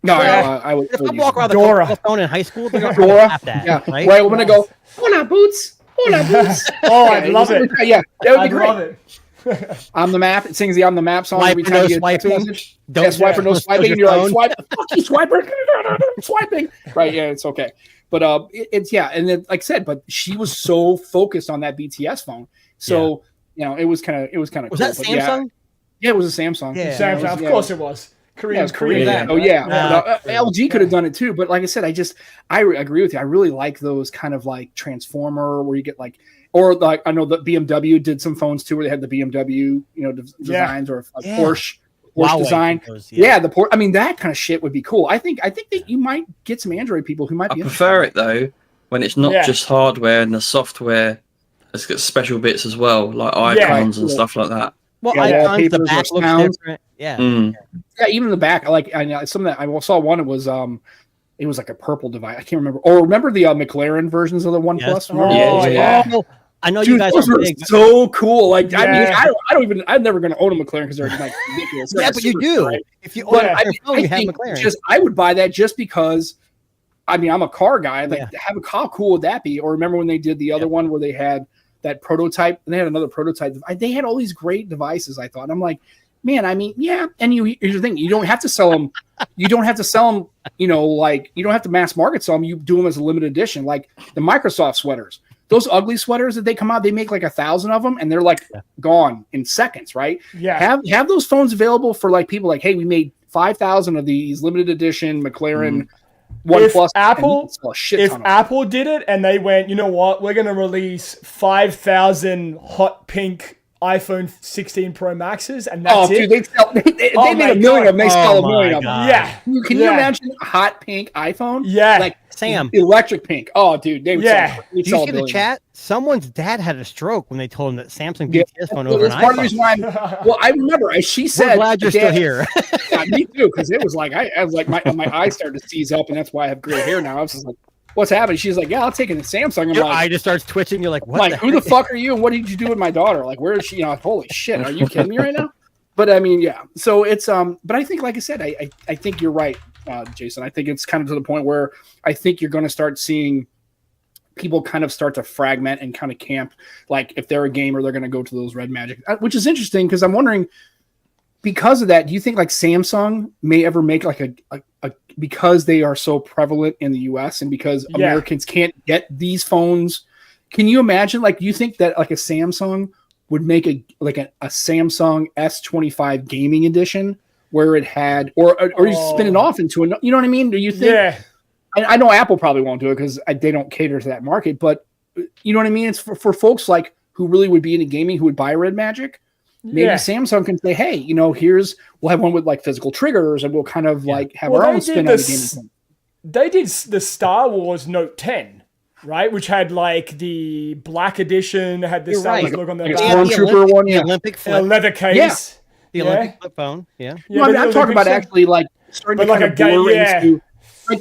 No, I would. If I walk around with a phone in high school, they're going to laugh at that, right? Right, I'm going to go, hola, boots. Hola, boots. I'd love it. Yeah, that would be great. Love it. On the map, it sings the On the Map song every time you get a message. Don't swipe or no swiping, and you're like, swipe, fuck you, swiper, swiping. Right, yeah, it's okay. But it's and then, like I said, but she was so focused on that BTS phone. So, it was kind of Was cool. that Samsung? Yeah, it was a Samsung. Yeah, Samsung, of course it was. Korean. Oh yeah, LG could have done it too. But like I said, I agree with you. I really like those kind of like Transformer where you get like, or like I know that BMW did some phones too where they had the BMW designs or a Porsche design. The Porsche. I mean that kind of shit would be cool. I think that you might get some Android people who might be. I prefer it though when it's not just hardware and the software has got special bits as well, like icons and stuff like that. Well, icons, the back looks different. Yeah, even the back. I know some that I saw one. It was like a purple device. I can't remember. Or remember the McLaren versions of the OnePlus? Yes. I know you guys are big. So cool. Like I mean, I don't even. I'm never going to own a McLaren because they're like ridiculous. But you do. Right? If you own you have McLaren. I would buy that just because. I mean, I'm a car guy. Like, how cool would that be? Or remember when they did the other one where they had that prototype and they had another prototype. They had all these great devices. I thought. I'm like, man. I mean, yeah. And here's the thing: you don't have to sell them. You don't have to sell them. Like you don't have to mass market sell them. You do them as a limited edition, like the Microsoft sweaters. Those ugly sweaters that they come out, they make like 1,000 of them, and they're like gone in seconds, right? Yeah. Have those phones available for like people like, hey, we made 5,000 of these limited edition McLaren OnePlus. If Apple did it and they went, you know what, we're going to release 5,000 hot pink iPhone 16 Pro Maxes, and that's it. Dude, they made a million of them. They sell a million of them. Yeah. Can you imagine a hot pink iPhone? Yeah. Like Sam. Electric pink. Oh, dude. They would sell. Do you see the chat? Someone's dad had a stroke when they told him that Samsung BTS phone over an iPhone. Part of the reason why I remember she said, we're glad you're still here. Yeah, me too, because it was like, I was like, my eyes started to seize up, and that's why I have gray hair now. I was just like, what's happening? She's like, yeah, I'll take it in Samsung. Your eye just starts twitching. You're like, what? Like, who the fuck are you? And what did you do with my daughter? Like, where is she? Holy shit. Are you kidding me right now? But I mean, yeah. So it's, but I think, like I said, I think you're right, Jason. I think it's kind of to the point where I think you're going to start seeing people kind of start to fragment and kind of camp. Like, if they're a gamer, they're going to go to those Red Magic, which is interesting because I'm wondering, because of that, do you think like Samsung may ever make like a because they are so prevalent in the US and because Americans can't get these phones? Can you imagine, like, you think that like a Samsung would make a Samsung S25 gaming edition where it had, or you spin it off into a, you know what I mean? Do you think? Yeah. I know Apple probably won't do it because they don't cater to that market, but you know what I mean? It's for folks like who really would be into gaming, who would buy Red Magic. Maybe Samsung can say, hey, we'll have one with like physical triggers and we'll kind of like have our own spin on the gaming. They did the Star Wars Note 10, right? Which had like the black edition, had the Star Wars logo on the back. Stormtrooper one, the Olympic flip. A leather case. The Olympic flip phone, I'm talking about actually like starting to kind of blur into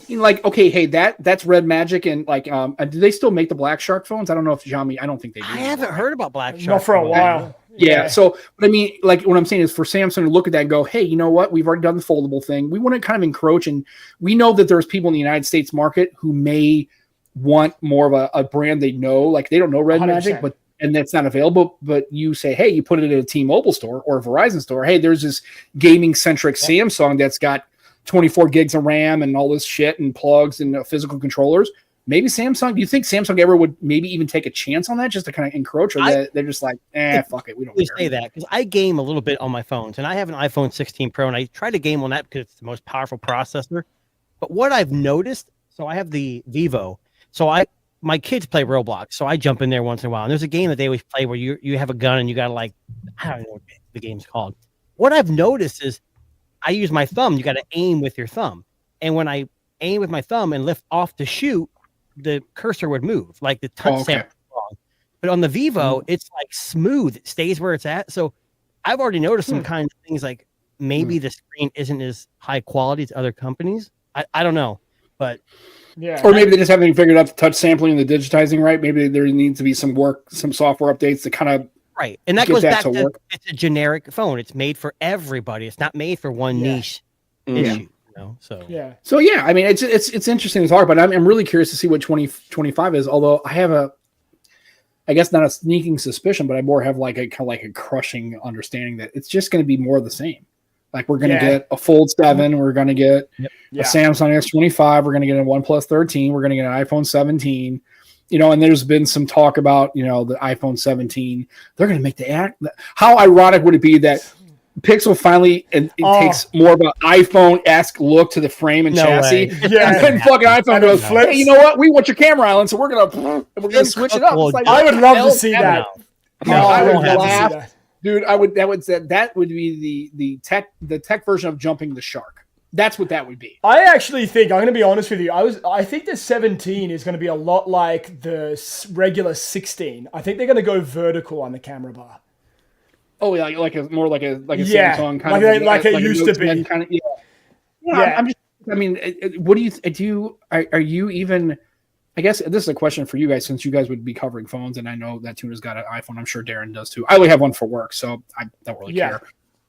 like okay, hey, that's Red Magic and like do they still make the Black Shark phones? I don't know if Xiaomi, I don't think they do. I haven't heard about Black Shark. Not for a while. Yeah. So, but I mean, like what I'm saying is for Samsung to look at that and go, hey, you know what? We've already done the foldable thing. We want to kind of encroach. And we know that there's people in the United States market who may want more of a brand they know. Like they don't know Red 100%. Magic, and that's not available. But you say, hey, you put it in a T-Mobile store or a Verizon store. Hey, there's this gaming-centric Samsung that's got 24 gigs of RAM and all this shit and plugs and physical controllers. Maybe Samsung, do you think Samsung ever would maybe even take a chance on that just to kind of encroach? Or they're just like, fuck it, we don't care. Say that because I game a little bit on my phones and I have an iPhone 16 Pro and I try to game on that because it's the most powerful processor. But what I've noticed, so I have the Vivo. So my kids play Roblox, so I jump in there once in a while. And there's a game that they always play where you have a gun and you got to like, I don't know what the game's called. What I've noticed is I use my thumb. You got to aim with your thumb. And when I aim with my thumb and lift off to shoot, the cursor would move, like the touch sample. But on the Vivo, it's like smooth. It stays where it's at. So I've already noticed some kinds of things, like maybe the screen isn't as high quality as other companies. I don't know, but yeah. Or maybe they just haven't figured out the touch sampling and the digitizing right. Maybe there needs to be some software updates to kind of right. And that goes back to it's a generic phone. It's made for everybody. It's not made for one niche issue. You know? So yeah. I mean, it's interesting to talk about. I'm really curious to see what 2025 is. Although I have I guess not a sneaking suspicion, but I more have like a kind of like a crushing understanding that it's just going to be more of the same. Like we're going to get a Fold 7, we're going to get a Samsung S25, we're going to get a OnePlus 13, we're going to get an iPhone 17. You know, and there's been some talk about, you know, the iPhone 17. They're going to make the act. How ironic would it be that Pixel finally takes more of an iPhone-esque look to the frame and chassis, and then fucking iPhone goes, hey, you know what? We want your camera island, so we're gonna switch it up. Like, I would love to see that. I would laugh, dude. That would be the tech version of jumping the shark. That's what that would be. I actually think, I'm going to be honest with you, I think the 17 is going to be a lot like the regular 16. I think they're going to go vertical on the camera bar. Oh yeah, like a Samsung kind of like it used to be. Kind of, I'm just. I mean, what do you are you even? I guess this is a question for you guys, since you guys would be covering phones, and I know that Tuna's got an iPhone. I'm sure Darren does too. I only have one for work, so I don't really care.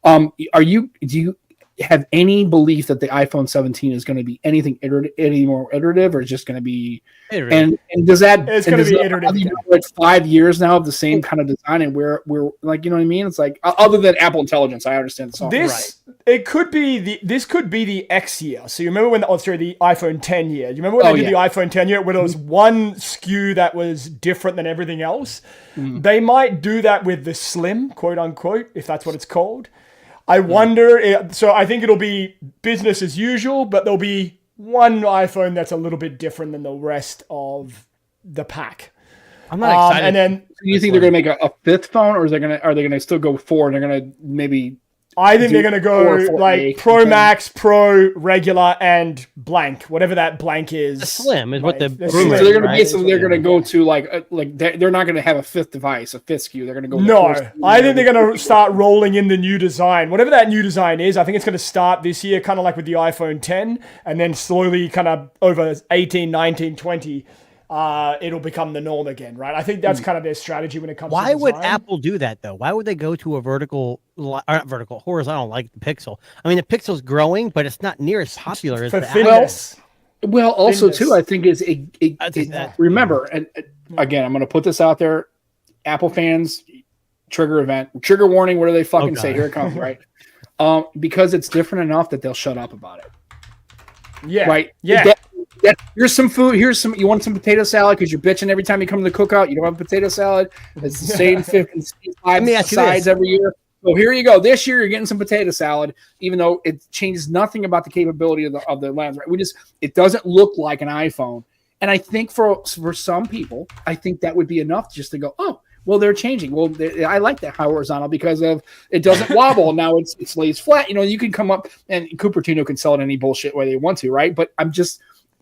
Do you have any belief that the iPhone 17 is going to be any more iterative, or is just going to be iterative? And does that it's going to be iterative? It's 5 years now of the same kind of design, and we're like, you know what I mean? It's like, other than Apple Intelligence, I understand the software. This could be the X year. So you remember when the iPhone 10 year? You remember when they did the iPhone 10 year, where there was one SKU that was different than everything else? They might do that with the Slim, quote unquote, if that's what it's called. I wonder, so I think it'll be business as usual, but there'll be one iPhone that's a little bit different than the rest of the pack. I'm not excited. And then, do you think they're going to make a fifth phone, or are they going to still go forward? They're going to maybe. I think they're going to go like Pro Max, Pro, regular, and blank, whatever that blank is. The Slim is what the. So they're going to basically they're going to go to like they're not going to have a fifth device, a fifth SKU. They're going to go. No, I think they're going to start rolling in the new design, whatever that new design is. I think it's going to start this year, kind of like with the iPhone 10, and then slowly, kind of over 18, 19, 20. It'll become the norm again, right? I think that's kind of their strategy when it comes to design. Why would Apple do that, though? Why would they go to a horizontal, like the Pixel? I mean, the Pixel's growing, but it's not near as popular as the thinness. Well, also, too, I think is remember, and again, I'm going to put this out there, Apple fans, trigger warning, what do they fucking say? Here it comes, right? Because it's different enough that they'll shut up about it. Yeah. Right? Yeah. Here's some food. You want some potato salad because you're bitching every time you come to the cookout. You don't have potato salad. It's the same 5 sides every year. So here you go. This year you're getting some potato salad, even though it changes nothing about the capability of the lens. Right? It doesn't look like an iPhone. And I think for some people, I think that would be enough just to go, oh, well, they're changing. Well, I like that horizontal because of it doesn't wobble. Now it lays flat. You know, you can come up and Cupertino can sell it any bullshit way they want to, right? But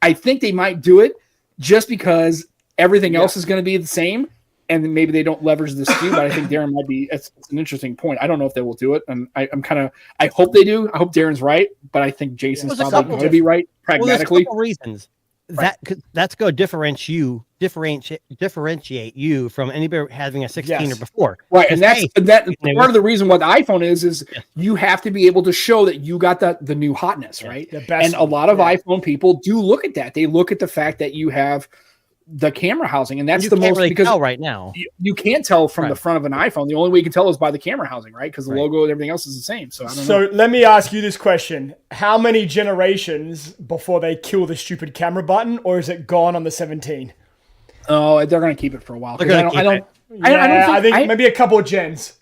I think they might do it just because everything else is going to be the same, and maybe they don't leverage the SKU. But I think Darren might be. It's an interesting point. I don't know if they will do it, and I hope they do. I hope Darren's right, but I think Jason's probably going to be right pragmatically. Well, there's a couple reasons. That's going to differentiate you from anybody having a 16 or before. Right, and that's part of the reason what the iPhone is you have to be able to show that you got the new hotness, right? The best and a lot of iPhone people do look at that. They look at the fact that you have the camera housing, and that's you the can't most really because tell right now. You can't tell from the front of an iPhone. The only way you can tell is by the camera housing, right? Because the logo and everything else is the same. So I don't know. Let me ask you this question: how many generations before they kill the stupid camera button, or is it gone on the 17? Oh, they're going to keep it for a while. I think maybe a couple of gens.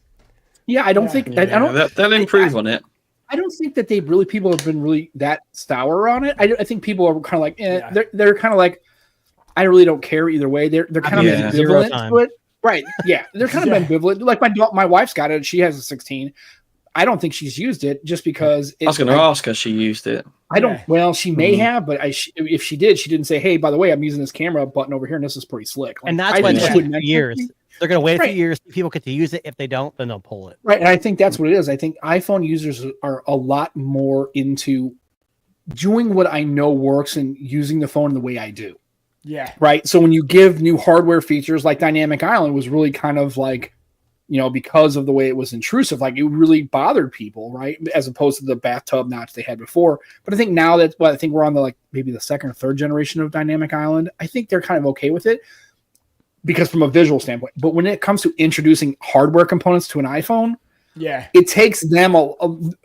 Yeah, I don't think they'll improve on it. I don't think that people have been really that sour on it. I think people are kind of like, they're kind of like, I really don't care either way. They're kind of ambivalent to it. Right. Yeah. They're kind of ambivalent. Like my wife's got it. She has a 16. I don't think she's used it just because. I was going to ask her she used it. I don't. Well, she may have, but if she did, she didn't say, "Hey, by the way, I'm using this camera button over here, and this is pretty slick." And that's why it's for years. They're going to wait a few years. People get to use it. If they don't, then they'll pull it. Right, and I think that's what it is. I think iPhone users are a lot more into doing what I know works and using the phone the way I do. Yeah. Right. So when you give new hardware features like Dynamic Island was really kind of like, because of the way it was intrusive, like it really bothered people, right? As opposed to the bathtub notch they had before. But I think now that I think we're on the maybe the second or third generation of Dynamic Island, I think they're kind of okay with it because from a visual standpoint. But when it comes to introducing hardware components to an iPhone, it takes them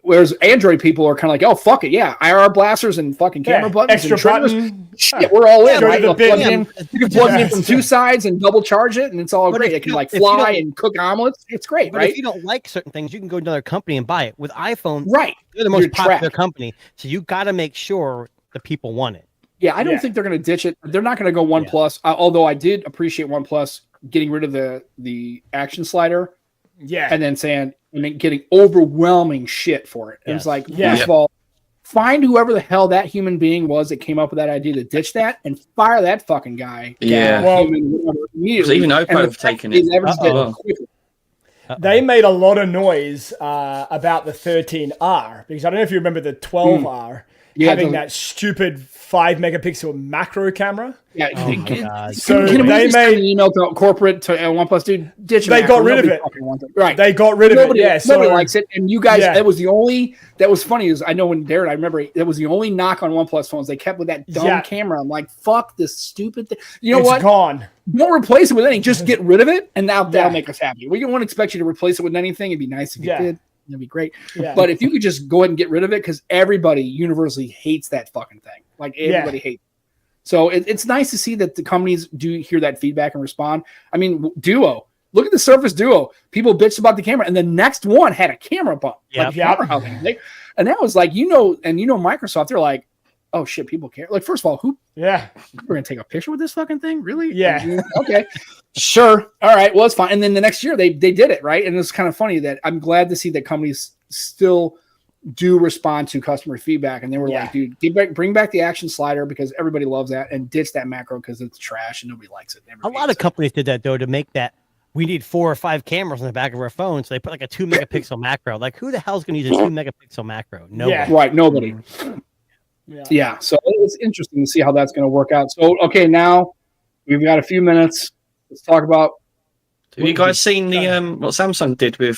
whereas Android people are kind of like, oh fuck it, IR blasters and fucking camera buttons, extra button. Shit, we're all in. Right? You can plug it in from 2 sides and double charge it, and it's all great. It can fly and cook omelets. It's great, but right? If you don't like certain things, you can go to another company and buy it. With iPhone, right? They're the most popular company, so you got to make sure the people want it. Yeah, I don't think they're going to ditch it. They're not going to go OnePlus. Although I did appreciate OnePlus getting rid of the action slider. Yeah, and then saying and then getting overwhelming shit for it. Yes. It's like, first of all, find whoever the hell that human being was that came up with that idea to ditch that and fire that fucking guy. Yeah, immediately. Even Oppo have taken it. They made a lot of noise about the 13R because I don't know if you remember the 12R having that stupid 5-megapixel macro camera. Yeah, oh my God. So they made an email to corporate to OnePlus, dude. Ditch they got rid of it. Right, they got rid of it. Yeah, nobody likes it. And you guys, that was the only. That was funny. Is I know when Darren, I remember that was the only knock on OnePlus phones. They kept with that dumb camera. I'm like, fuck this stupid thing. You know what? It's gone. Don't replace it with anything. Just get rid of it, and now that'll make us happy. We don't expect you to replace it with anything. It'd be nice if you did. That'd be great. Yeah. But if you could just go ahead and get rid of it, because everybody universally hates that fucking thing. Like everybody hates it. So it's nice to see that the companies do hear that feedback and respond. I mean, Duo. Look at the Surface Duo. People bitched about the camera, and the next one had a camera bump. And that was like, Microsoft, they're like, oh shit, people care. Like, first of all, we're gonna take a picture with this fucking thing? Really? Yeah. Okay. Sure. All right. Well, it's fine. And then the next year they did it, right? And it's kind of funny that I'm glad to see that companies still do respond to customer feedback. And they were like, dude, bring back the action slider because everybody loves that, and ditch that macro because it's trash and nobody likes it. A lot of companies did that though to make that. We need 4 or 5 cameras on the back of our phone, so they put like a 2-megapixel macro. Like, who the hell's going to use a 2-megapixel macro? Nobody. Yeah. Right, nobody. Yeah, so it's interesting to see how that's going to work out. So, okay, now we've got a few minutes. Let's talk about. Have you guys seen the what Samsung did with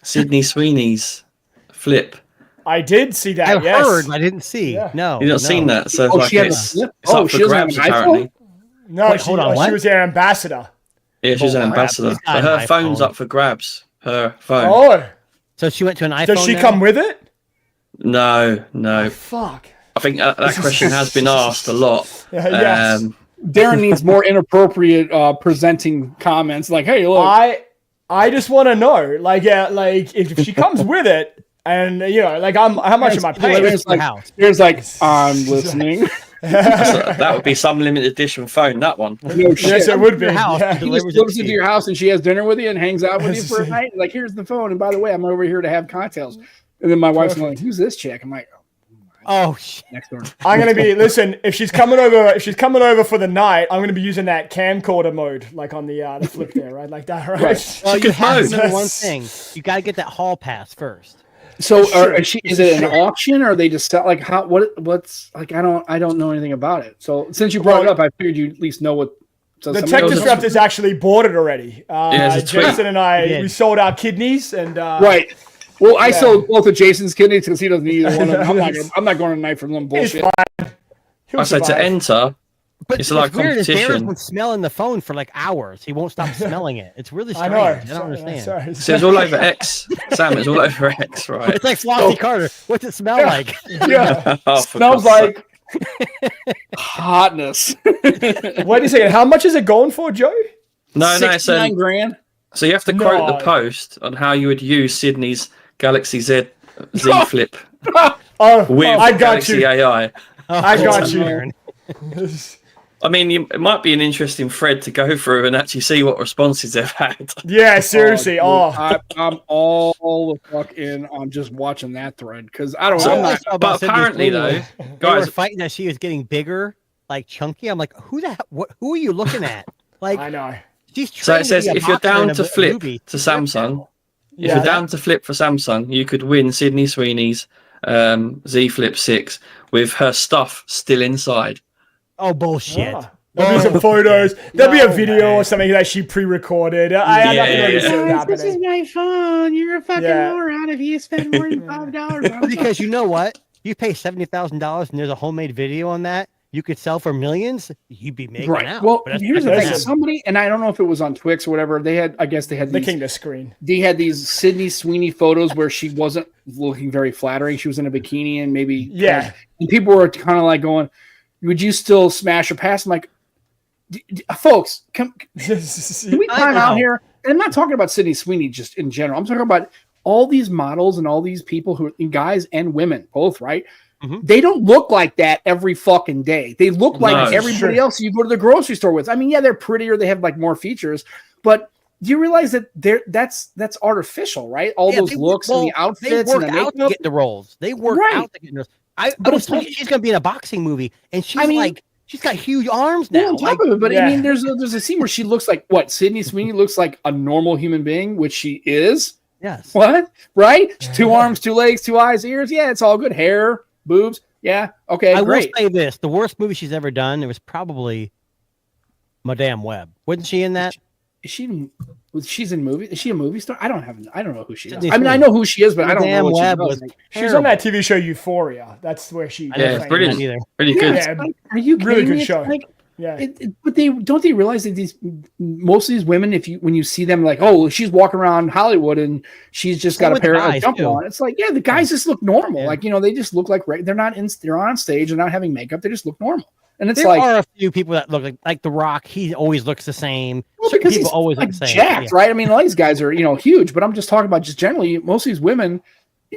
Sydney Sweeney's flip? I did see that. I heard, I didn't see. Yeah. No, you've not seen that. So she had a flip. Oh, she doesn't have an iPhone. No, wait, hold on. She was their ambassador. Yeah, she's an ambassador. So her phone's up for grabs. Her phone. Oh, so she went to an iPhone. Does she come with it? No. Oh, fuck. I think that question has been asked a lot. Yes. Darren needs more inappropriate presenting comments. Like, hey, look. I just want to know, like if she comes with it, and how much am I paying? Here's like, I'm listening. That would be some limited edition phone. That one. No shit. Yes, it would be. He just goes into your house and she has dinner with you and hangs out with you for a night. Like, here's the phone, and by the way, I'm over here to have cocktails. And then my wife's like, "Who's this chick?" I'm like, "Oh shit." Next door. I'm gonna be if she's coming over for the night, I'm gonna be using that camcorder mode, like on the flip there, right? Like that, right? Well, you have to remember one thing. You got to get that hall pass first. So, is it an auction, or are they just like what's like? I don't know anything about it. So, since you brought it up, I figured you at least know what. So the Tech Disruptors actually bought it already. Jason and I, we sold our kidneys and right. Well, I sold both of Jason's kidneys because he doesn't need either one of them. I'm not going to night for them bullshit. I said to enter. But it's like competition. Darren's been smelling the phone for like hours. He won't stop smelling it. It's really strange. I don't understand. So it's all over X. Sam, it's all over X, right? It's like Flossie Carter. What's it smell like? Yeah. Smells like hotness. Wait a second. How much is it going for, Joe? No, $69,000. So you have to quote the post on how you would use Sydney's Galaxy Z Flip with I got Galaxy you. AI. I got you. I mean, it might be an interesting thread to go through and actually see what responses they've had. Yeah, seriously. I'm all the fuck in on just watching that thread because I don't know. But apparently, though, they were fighting that she was getting bigger, like chunky. I'm like, who are you looking at? Like, I know. So it says if you're down to flip to Samsung, if you're down to flip for Samsung, you could win Sydney Sweeney's Z Flip 6 with her stuff still inside. Oh, bullshit. There'll be some photos. There'll be a video or something that she pre-recorded. I'm not going to see it happening. This is my phone. You're a fucking moron if you spend more than $5. Because you know what? You pay $70,000 and there's a homemade video on that. You could sell for millions. You'd be making out. Well, here's the thing. Somebody, and I don't know if it was on Twix or whatever. I guess they had these, licking the screen. They had these Sydney Sweeney photos where she wasn't looking very flattering. She was in a bikini and maybe and people were kind of like going, "Would you still smash her past?" I'm like, folks, can we time out here? And I'm not talking about Sydney Sweeney just in general. I'm talking about all these models and all these people who are guys and women both, right? Mm-hmm. They don't look like that every fucking day. They look like everybody else you go to the grocery store with. I mean, yeah, they're prettier. They have like more features, but do you realize that that's artificial, right? All those looks and the outfits and the out to get the roles. They work out to get the roles. I was thinking she's going to be in a boxing movie, and she's got huge arms now. On top of it, but I mean, there's a scene where she looks like what? Sydney Sweeney looks like a normal human being, which she is. Yes. What? Right? 2 arms, 2 legs, 2 eyes, ears. Yeah, it's all good. Hair. Boobs, yeah, okay, I great. will say this: the worst movie she's ever done, it was probably Madame Web. Wasn't she in that? She's in movie. Is she a movie star? I don't know who she is. I mean, I know who she is, but I don't know what Web she does. She's on that TV show Euphoria. That's where she. Yeah, it's brilliant. Pretty good. Yeah, are you kidding really good me? show? But they don't realize that most of these women, when you see them like, oh, she's walking around Hollywood and she's just got a pair of jump on. It's like, yeah, the guys just look normal. Yeah. Like, they just look like they're on stage, they're not having makeup, they just look normal. And it's there are a few people that look like The Rock. He always looks the same. Well, because people always look the same. Jacked, right? I mean, all these guys are huge, but I'm just talking about just generally most of these women.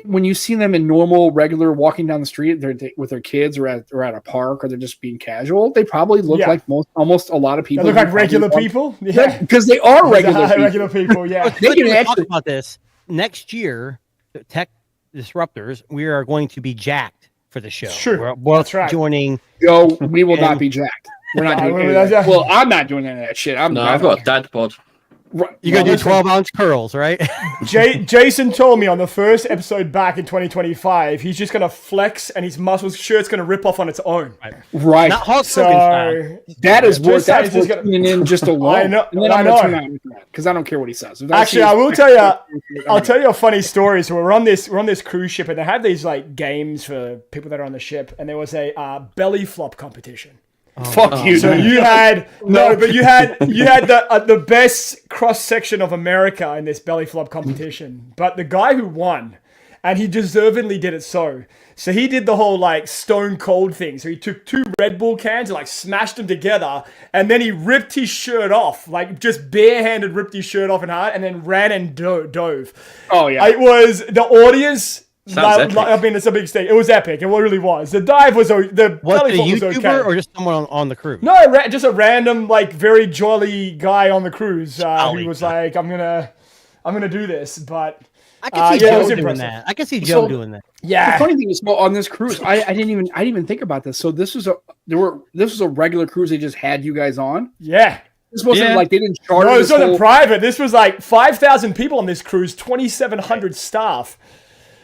When you see them in normal, regular walking down the street, they're with their kids or at a park, or they're just being casual, they probably look like almost a lot of people. They look like regular people, because they are regular people. Yeah, they can actually talk about this next year. Tech Disruptors, we are going to be jacked for the show. Sure, that's right. Joining. Yo, we will not be jacked. We're not doing that. Well, I'm not doing any of that shit. I've got a dad bod. You're going to do 12-ounce curls, right? Jason told me on the first episode back in 2025, he's just going to flex and his muscles shirt's going to rip off on its own. Right. Not Hulk Hogan that is worth tuning in just alone. I know. And then I'm going to turn out because I don't care what he says. Actually, I'll tell you a funny story. So we're on this cruise ship and they have these like games for people that are on the ship, and there was a belly flop competition. Fuck you. So you had the best cross section of America in this belly flop competition. But the guy who won, and he deservedly did it so he did the whole like stone cold thing. So he took 2 Red Bull cans and like smashed them together, and then he ripped his shirt off, like just barehanded ripped his shirt off and hard, and then ran and dove. Oh yeah. It was the audience. I mean, it's a big stage. It was epic. It really was. The dive was belly flop was okay. Or just someone on the cruise? No, just a random, like, very jolly guy on the cruise who was like, "I'm gonna do this." But I can see Joe doing that. I can see Joe doing that. Yeah. The funny thing is, on this cruise, I didn't even think about this. So this was a regular cruise they just had you guys on. Yeah. This wasn't like they didn't charter. No, this wasn't private. This was like 5,000 people on this cruise, 2,700 staff.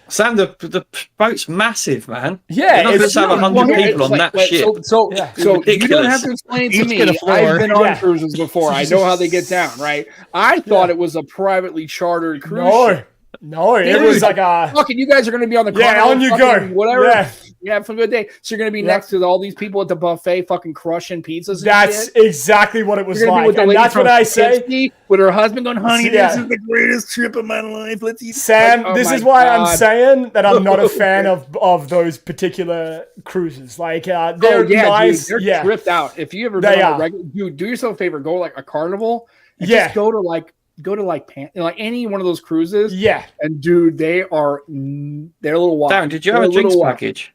Sam, the boat's massive, man. Yeah, it's have 100 people on that ship. So you don't have to explain it to me. I've been on cruises before. I know how they get down, right? I thought it was a privately chartered cruise ship. No, it was like a... Fucking, you guys are going to be on the on you go. Whatever. Yeah, have a good day. So you're going to be next to all these people at the buffet fucking crushing pizzas and That's shit. Exactly what it was like. And that's what I say. With her husband going, honey, this is the greatest trip of my life. Let's eat. Sam, this is why I'm saying that I'm not a fan of those particular cruises. Like, they're nice. Dude, they're tripped out. If you ever go on a regular... Dude, do yourself a favor. Go like a carnival. And just go to any one of those cruises. Yeah. And dude, they're a little wild. Darren, did you have a drinks package?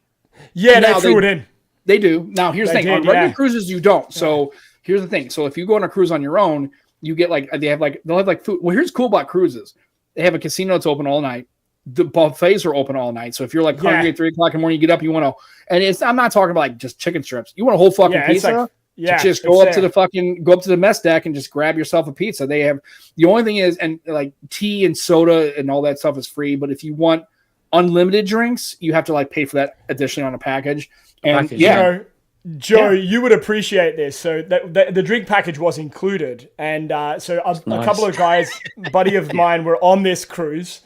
Yeah, they threw it in. They do. Now, here's the thing. On regular cruises, you don't. So here's the thing. So if you go on a cruise on your own, you get they'll have like food. Well, here's cool about cruises. They have a casino that's open all night. The buffets are open all night. So if you're like hungry at 3 o'clock in the morning, you get up, you want to, and I'm not talking about like just chicken strips. You want a whole fucking pizza. Just go up to the mess deck and just grab yourself a pizza. They have, the only thing is, and like tea and soda and all that stuff is free. But if you want unlimited drinks, you have to like pay for that additionally on a package. And Joe, you would appreciate this. So the drink package was included, and so a couple of guys, buddy of mine, were on this cruise.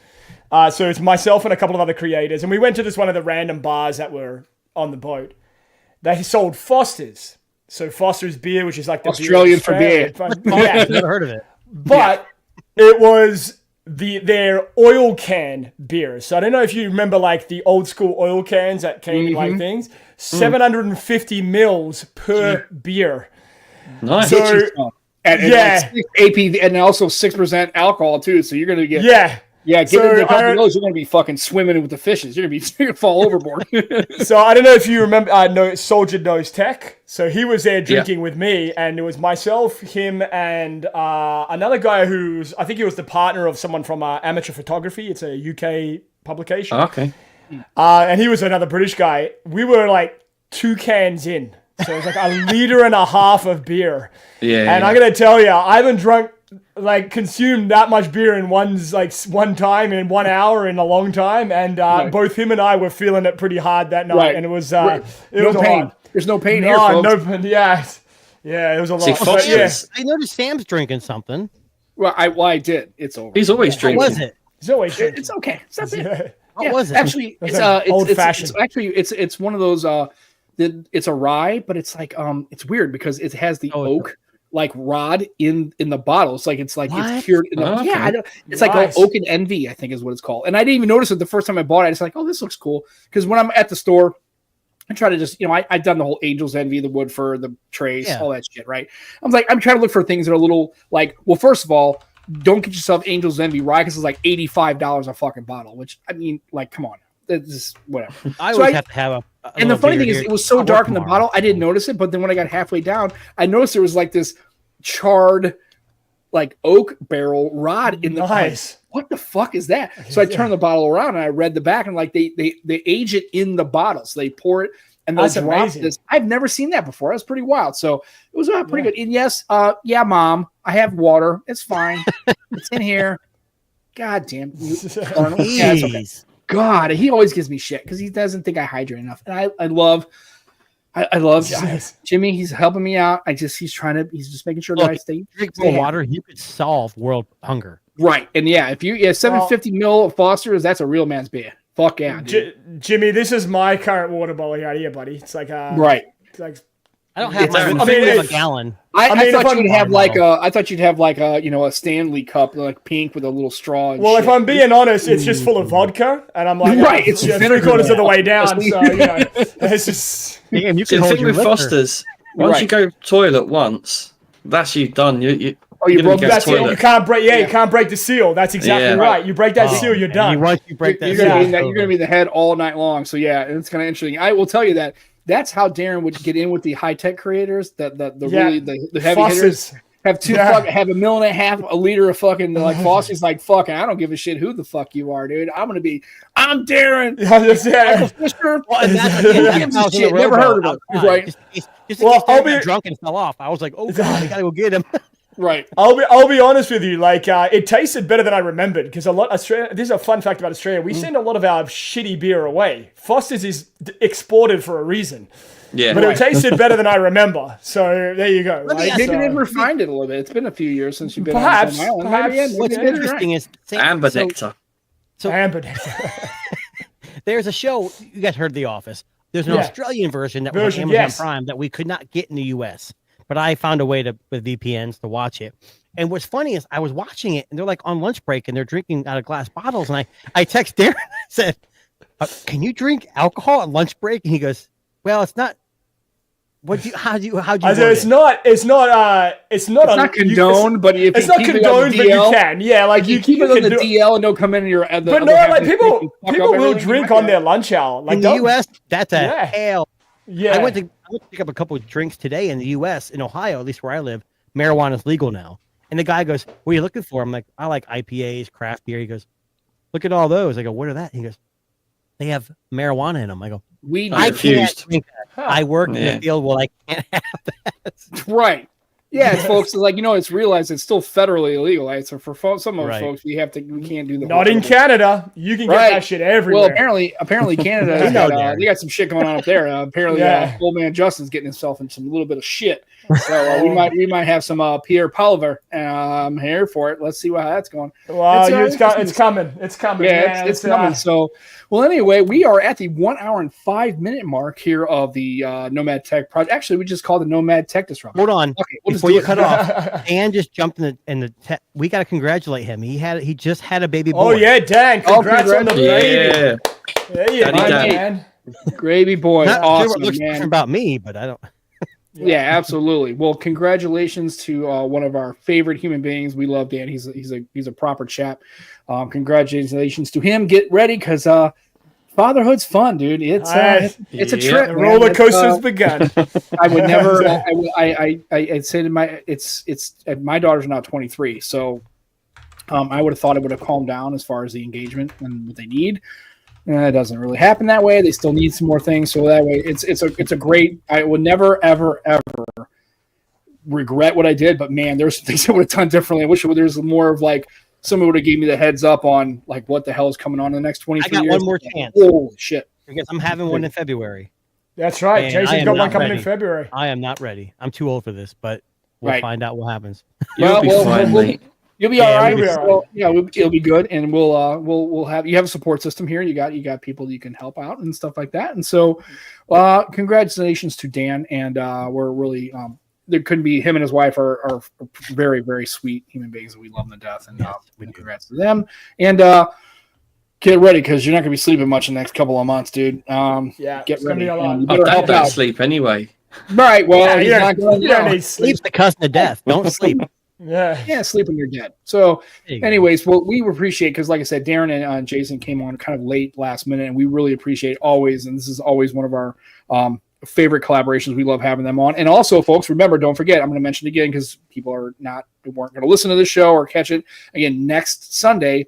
So it's myself and a couple of other creators, and we went to this one of the random bars that were on the boat. They sold Foster's. So Foster's beer, which is like the Australian for beer. Yeah, never heard of it. But it was their oil can beer. So I don't know if you remember like the old school oil cans that came in like things. 750 mils per beer. Nice. So, and APV, and also 6% alcohol too. So you're going to get get into a couple of those. You're going to be fucking swimming with the fishes. You're going to fall overboard. So I don't know if you remember. Soldier Knows Tech. So he was there drinking with me, and it was myself, him, and another guy I think he was the partner of someone from Amateur Photography. It's a UK publication. Oh, okay. And he was another British guy. We were like 2 cans in. So it was like a liter and a half of beer. Yeah. And I'm going to tell you, I haven't consumed that much beer in one time in 1 hour in a long time. And both him and I were feeling it pretty hard that night. Right. And it was no pain. hard. There's no pain here, folks. Yeah, it was a lot. I noticed Sam's drinking something. Well, I did. It's over. He's always drinking. What was it? He's always drinking. It's okay. It's not bad. What was it? Actually, it's old fashioned. It's one of those. It's a rye, but it's like it's weird because it has the oak like rod in the bottle. It's like it's cured. It's like Oak and Envy, I think is what it's called. And I didn't even notice it the first time I bought it. I just like, oh, this looks cool. Because when I'm at the store, I try to just I've done the whole Angel's Envy, the Woodford, the Trace, all that shit. Right? I'm trying to look for things that are a little like. Well, first of all, don't get yourself Angel's Envy rye because it's like $85 a fucking bottle. Which I mean, like, come on. It's just whatever. I always have to have a and the funny thing is, it was so dark in the bottle, I didn't notice it. But then when I got halfway down, I noticed there was like this charred, like oak barrel rod in the nice. What the fuck is that? So I turned the bottle around and I read the back and like they age it in the bottle, so they pour it and they'll drop this. I've never seen that before. That's pretty wild. So it was pretty good. And yes, Mom, I have water. It's fine. It's in here. God damn you, Arnold. Yeah, it's okay. God, he always gives me shit because he doesn't think I hydrate enough. And I love Jimmy. He's helping me out. He's just making sure that I stay. Drink more water. You could solve world hunger. Right. And if you 750 mil of Foster's, that's a real man's beer. Fuck yeah. Jimmy, this is my current water bottle out here, buddy. It's like right. It's like I don't have a gallon. I thought you'd have like a Stanley cup, like pink with a little straw. And if I'm being honest, it's just full of vodka, and I'm like, right, it's 3/4 of the way down. So it's just. Damn, you can hold your Foster's. Once you go toilet once, that's you done. You broke that seal. You can't break. You can't break the seal. That's exactly right. You break that seal, you're done. Once you break that, you're gonna be the head all night long. So it's kind of interesting. I will tell you that. That's how Darren would get in with the high tech creators. The heavy hitters have have 1.5 mil, a liter of fucking like Fosse's like fucking. I don't give a shit who the fuck you are, dude. I'm Darren. Fisher. Shit. Never heard of him. Right. Just I'll be drunk and fell off. I was like, oh god, I gotta go get him. Right. I'll be honest with you. Like it tasted better than I remembered because Australia. This is a fun fact about Australia. We send a lot of our shitty beer away. Foster's is exported for a reason. Yeah. But it tasted better than I remember. So there you go. Maybe they've refined it a little bit. It's been a few years since you've been perhaps, on the island. What's interesting is Amber Nectar. Amber Nectar. There's a show. You guys heard The Office. There's an Australian version that was on Amazon Prime that we could not get in the US. But I found a way with VPNs to watch it. And what's funny is I was watching it and they're like on lunch break and they're drinking out of glass bottles. And I text Darren and I said, can you drink alcohol at lunch break? And he goes, well, it's not. How'd you it's not condoned, but if it's not condoned, but you can. Yeah, like you keep it on the DL and don't come in your. But no, like people will drink on their lunch hour. Like in the US, that's a hell. Yeah. I went to pick up a couple of drinks today in the U.S. in Ohio, at least where I live. Marijuana is legal now, and the guy goes, "What are you looking for?" I'm like, "I like IPAs, craft beer." He goes, "Look at all those." I go, "What are that?" He goes, "They have marijuana in them." I go, "I can't drink that. I work in the field. Well, I can't have that." Right. Yeah, it's folks like it's realized it's still federally illegal. Right? So for some of folks, we can't do the not in Canada. You can get that shit everywhere. Well, apparently Canada they got some shit going on up there. Apparently, old man Justin's getting himself in some little bit of shit. So we might have some Pierre Pulver here for it. Let's see how that's going. Well, it's coming. It's coming. Yeah, it's coming. So, well, anyway, we are at the 1 hour and 5 minute mark here of the Nomad Tech project. Actually, we just called the Nomad Tech Disruptor. Hold on, before you cut off, Dan just jumped in the tech. We got to congratulate him. He just had a baby boy. Oh yeah, Dan! Congrats on the baby. Yeah. There you go, man. Gravy boy. Not awesome, sure what looks different about me, but I don't. Yeah, absolutely. Well, congratulations to one of our favorite human beings. We love Dan. He's a proper chap. Congratulations to him. Get ready because fatherhood's fun, dude. It's a trip. The roller coaster's begun. I would never. I'd say to my daughter's now 23, so I would have thought it would have calmed down as far as the engagement and what they need. It doesn't really happen that way. They still need some more things. So that way, it's a great. I would never ever regret what I did. But man, there's things I would have done differently. I wish there's more of like someone would have gave me the heads up on like what the hell is coming on in the next 23 years. I got one more chance. Holy shit! Because I'm having one in February. That's right. And Jason's got one coming in February. I am not ready. I'm too old for this, but we'll find out what happens. You'll be fine, mate. You'll be all right. It'll be good, and we'll have a support system here. You got people that you can help out and stuff like that. And so, congratulations to Dan, and we're really there couldn't be him and his wife are very very sweet human beings, and we love them to death. And congrats to them. And get ready because you're not gonna be sleeping much in the next couple of months, dude. Get ready. I don't sleep anyway. Right. Well, you don't need sleep. Sleep's the cousin of death. Don't sleep. Yeah, sleep when you're dead. So, anyways, well, we appreciate because, like I said, Darren and Jason came on kind of late last minute, and we really appreciate always. And this is always one of our favorite collaborations. We love having them on. And also, folks, remember, don't forget, I'm going to mention it again because people weren't going to listen to the show or catch it again next Sunday.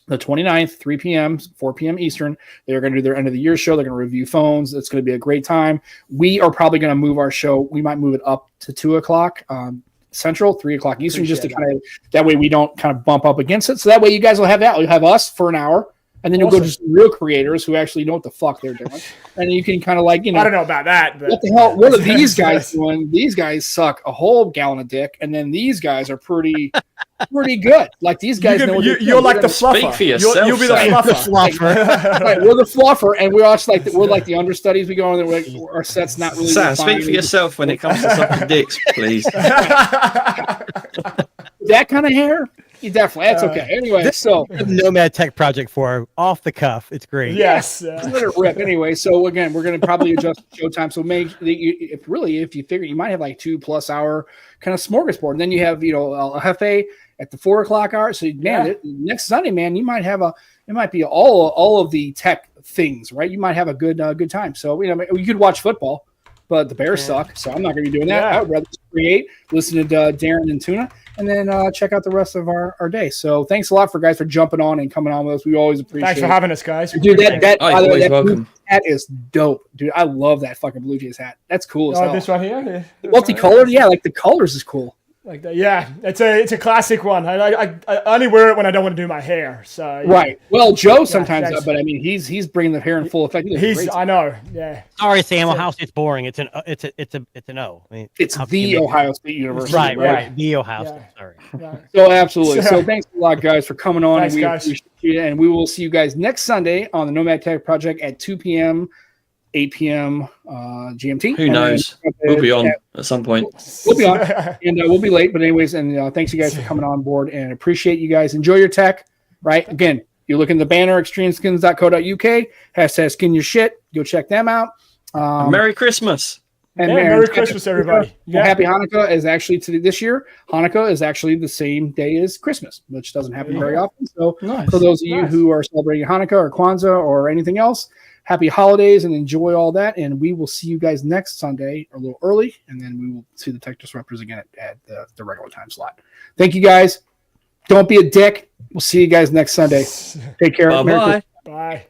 The 29th, 3 p.m., 4 p.m. Eastern, they're going to do their end of the year show. They're going to review phones. It's going to be a great time. We are probably going to move our show. We might move it up to 2 o'clock Central, 3 o'clock Eastern, just to kind of that way we don't kind of bump up against it. So that way you guys will have that. You'll have us for an hour, and then you'll go to some real creators who actually know what the fuck they're doing, and you can kind of like I don't know about that. But what the hell? What are these guys doing? These guys suck a whole gallon of dick, and then these guys are pretty good. Like these guys know. You're like the fluffer. Speak for yourself. You'll be the fluffer. Right, we're the fluffer, and we're also we're like the understudies. We go on there. Our set's not really. Sam, speak for yourself when it comes to sucking dicks, please. That kind of hair, you definitely. That's okay. Anyway, so Nomad Tech project for off the cuff. It's great. Yes, let it rip. Anyway, so again, we're going to probably adjust the show time. So if you figure you might have like 2+ hour kind of smorgasbord, and then you have a Hefe at the 4 o'clock hour. So next Sunday, man, it might be all of the tech things, right? You might have a good time. So you could watch football, but the Bears suck, so I'm not going to be doing that. I would rather create, listen to Darren and Tuna, and then check out the rest of our day. So thanks a lot for jumping on and coming on with us. We always appreciate it. Thanks for having us, guys. Dude, that welcome. hat is dope. Dude, I love that fucking Blue Jays hat. That's cool as hell. This one here? Multicolored? Yeah, like the colors is cool. Like that, yeah, it's a classic one. I only wear it when I don't want to do my hair. So right. Well, Joe sometimes, but I mean, he's bringing the hair in full effect. I know. Yeah. Sorry, Sam. Ohio State's boring. It's an O. I mean, it's the Ohio State University. Right. The Ohio State. Sorry. Right. So absolutely. So thanks a lot, guys, for coming on. Thanks, and we guys. appreciate it. And we will see you guys next Sunday on the Nomad Tech Project at 2 p.m. 8 p.m. GMT. Who knows? We'll be on at some point. We'll be on, and we'll be late. But anyways, and thanks you guys for coming on board, and appreciate you guys. Enjoy your tech. Right? Again, you look in the banner, extremeskins.co.uk, #skin your shit. Go check them out. Merry Christmas. And Merry Christmas, everybody. Yeah. Happy Hanukkah is actually this year. Hanukkah is actually the same day as Christmas, which doesn't happen very often. So for those of you who are celebrating Hanukkah or Kwanzaa or anything else, happy holidays and enjoy all that. And we will see you guys next Sunday a little early, and then we will see the Tech Disruptors again at the regular time slot. Thank you guys. Don't be a dick. We'll see you guys next Sunday. Take care. Bye-bye. Bye.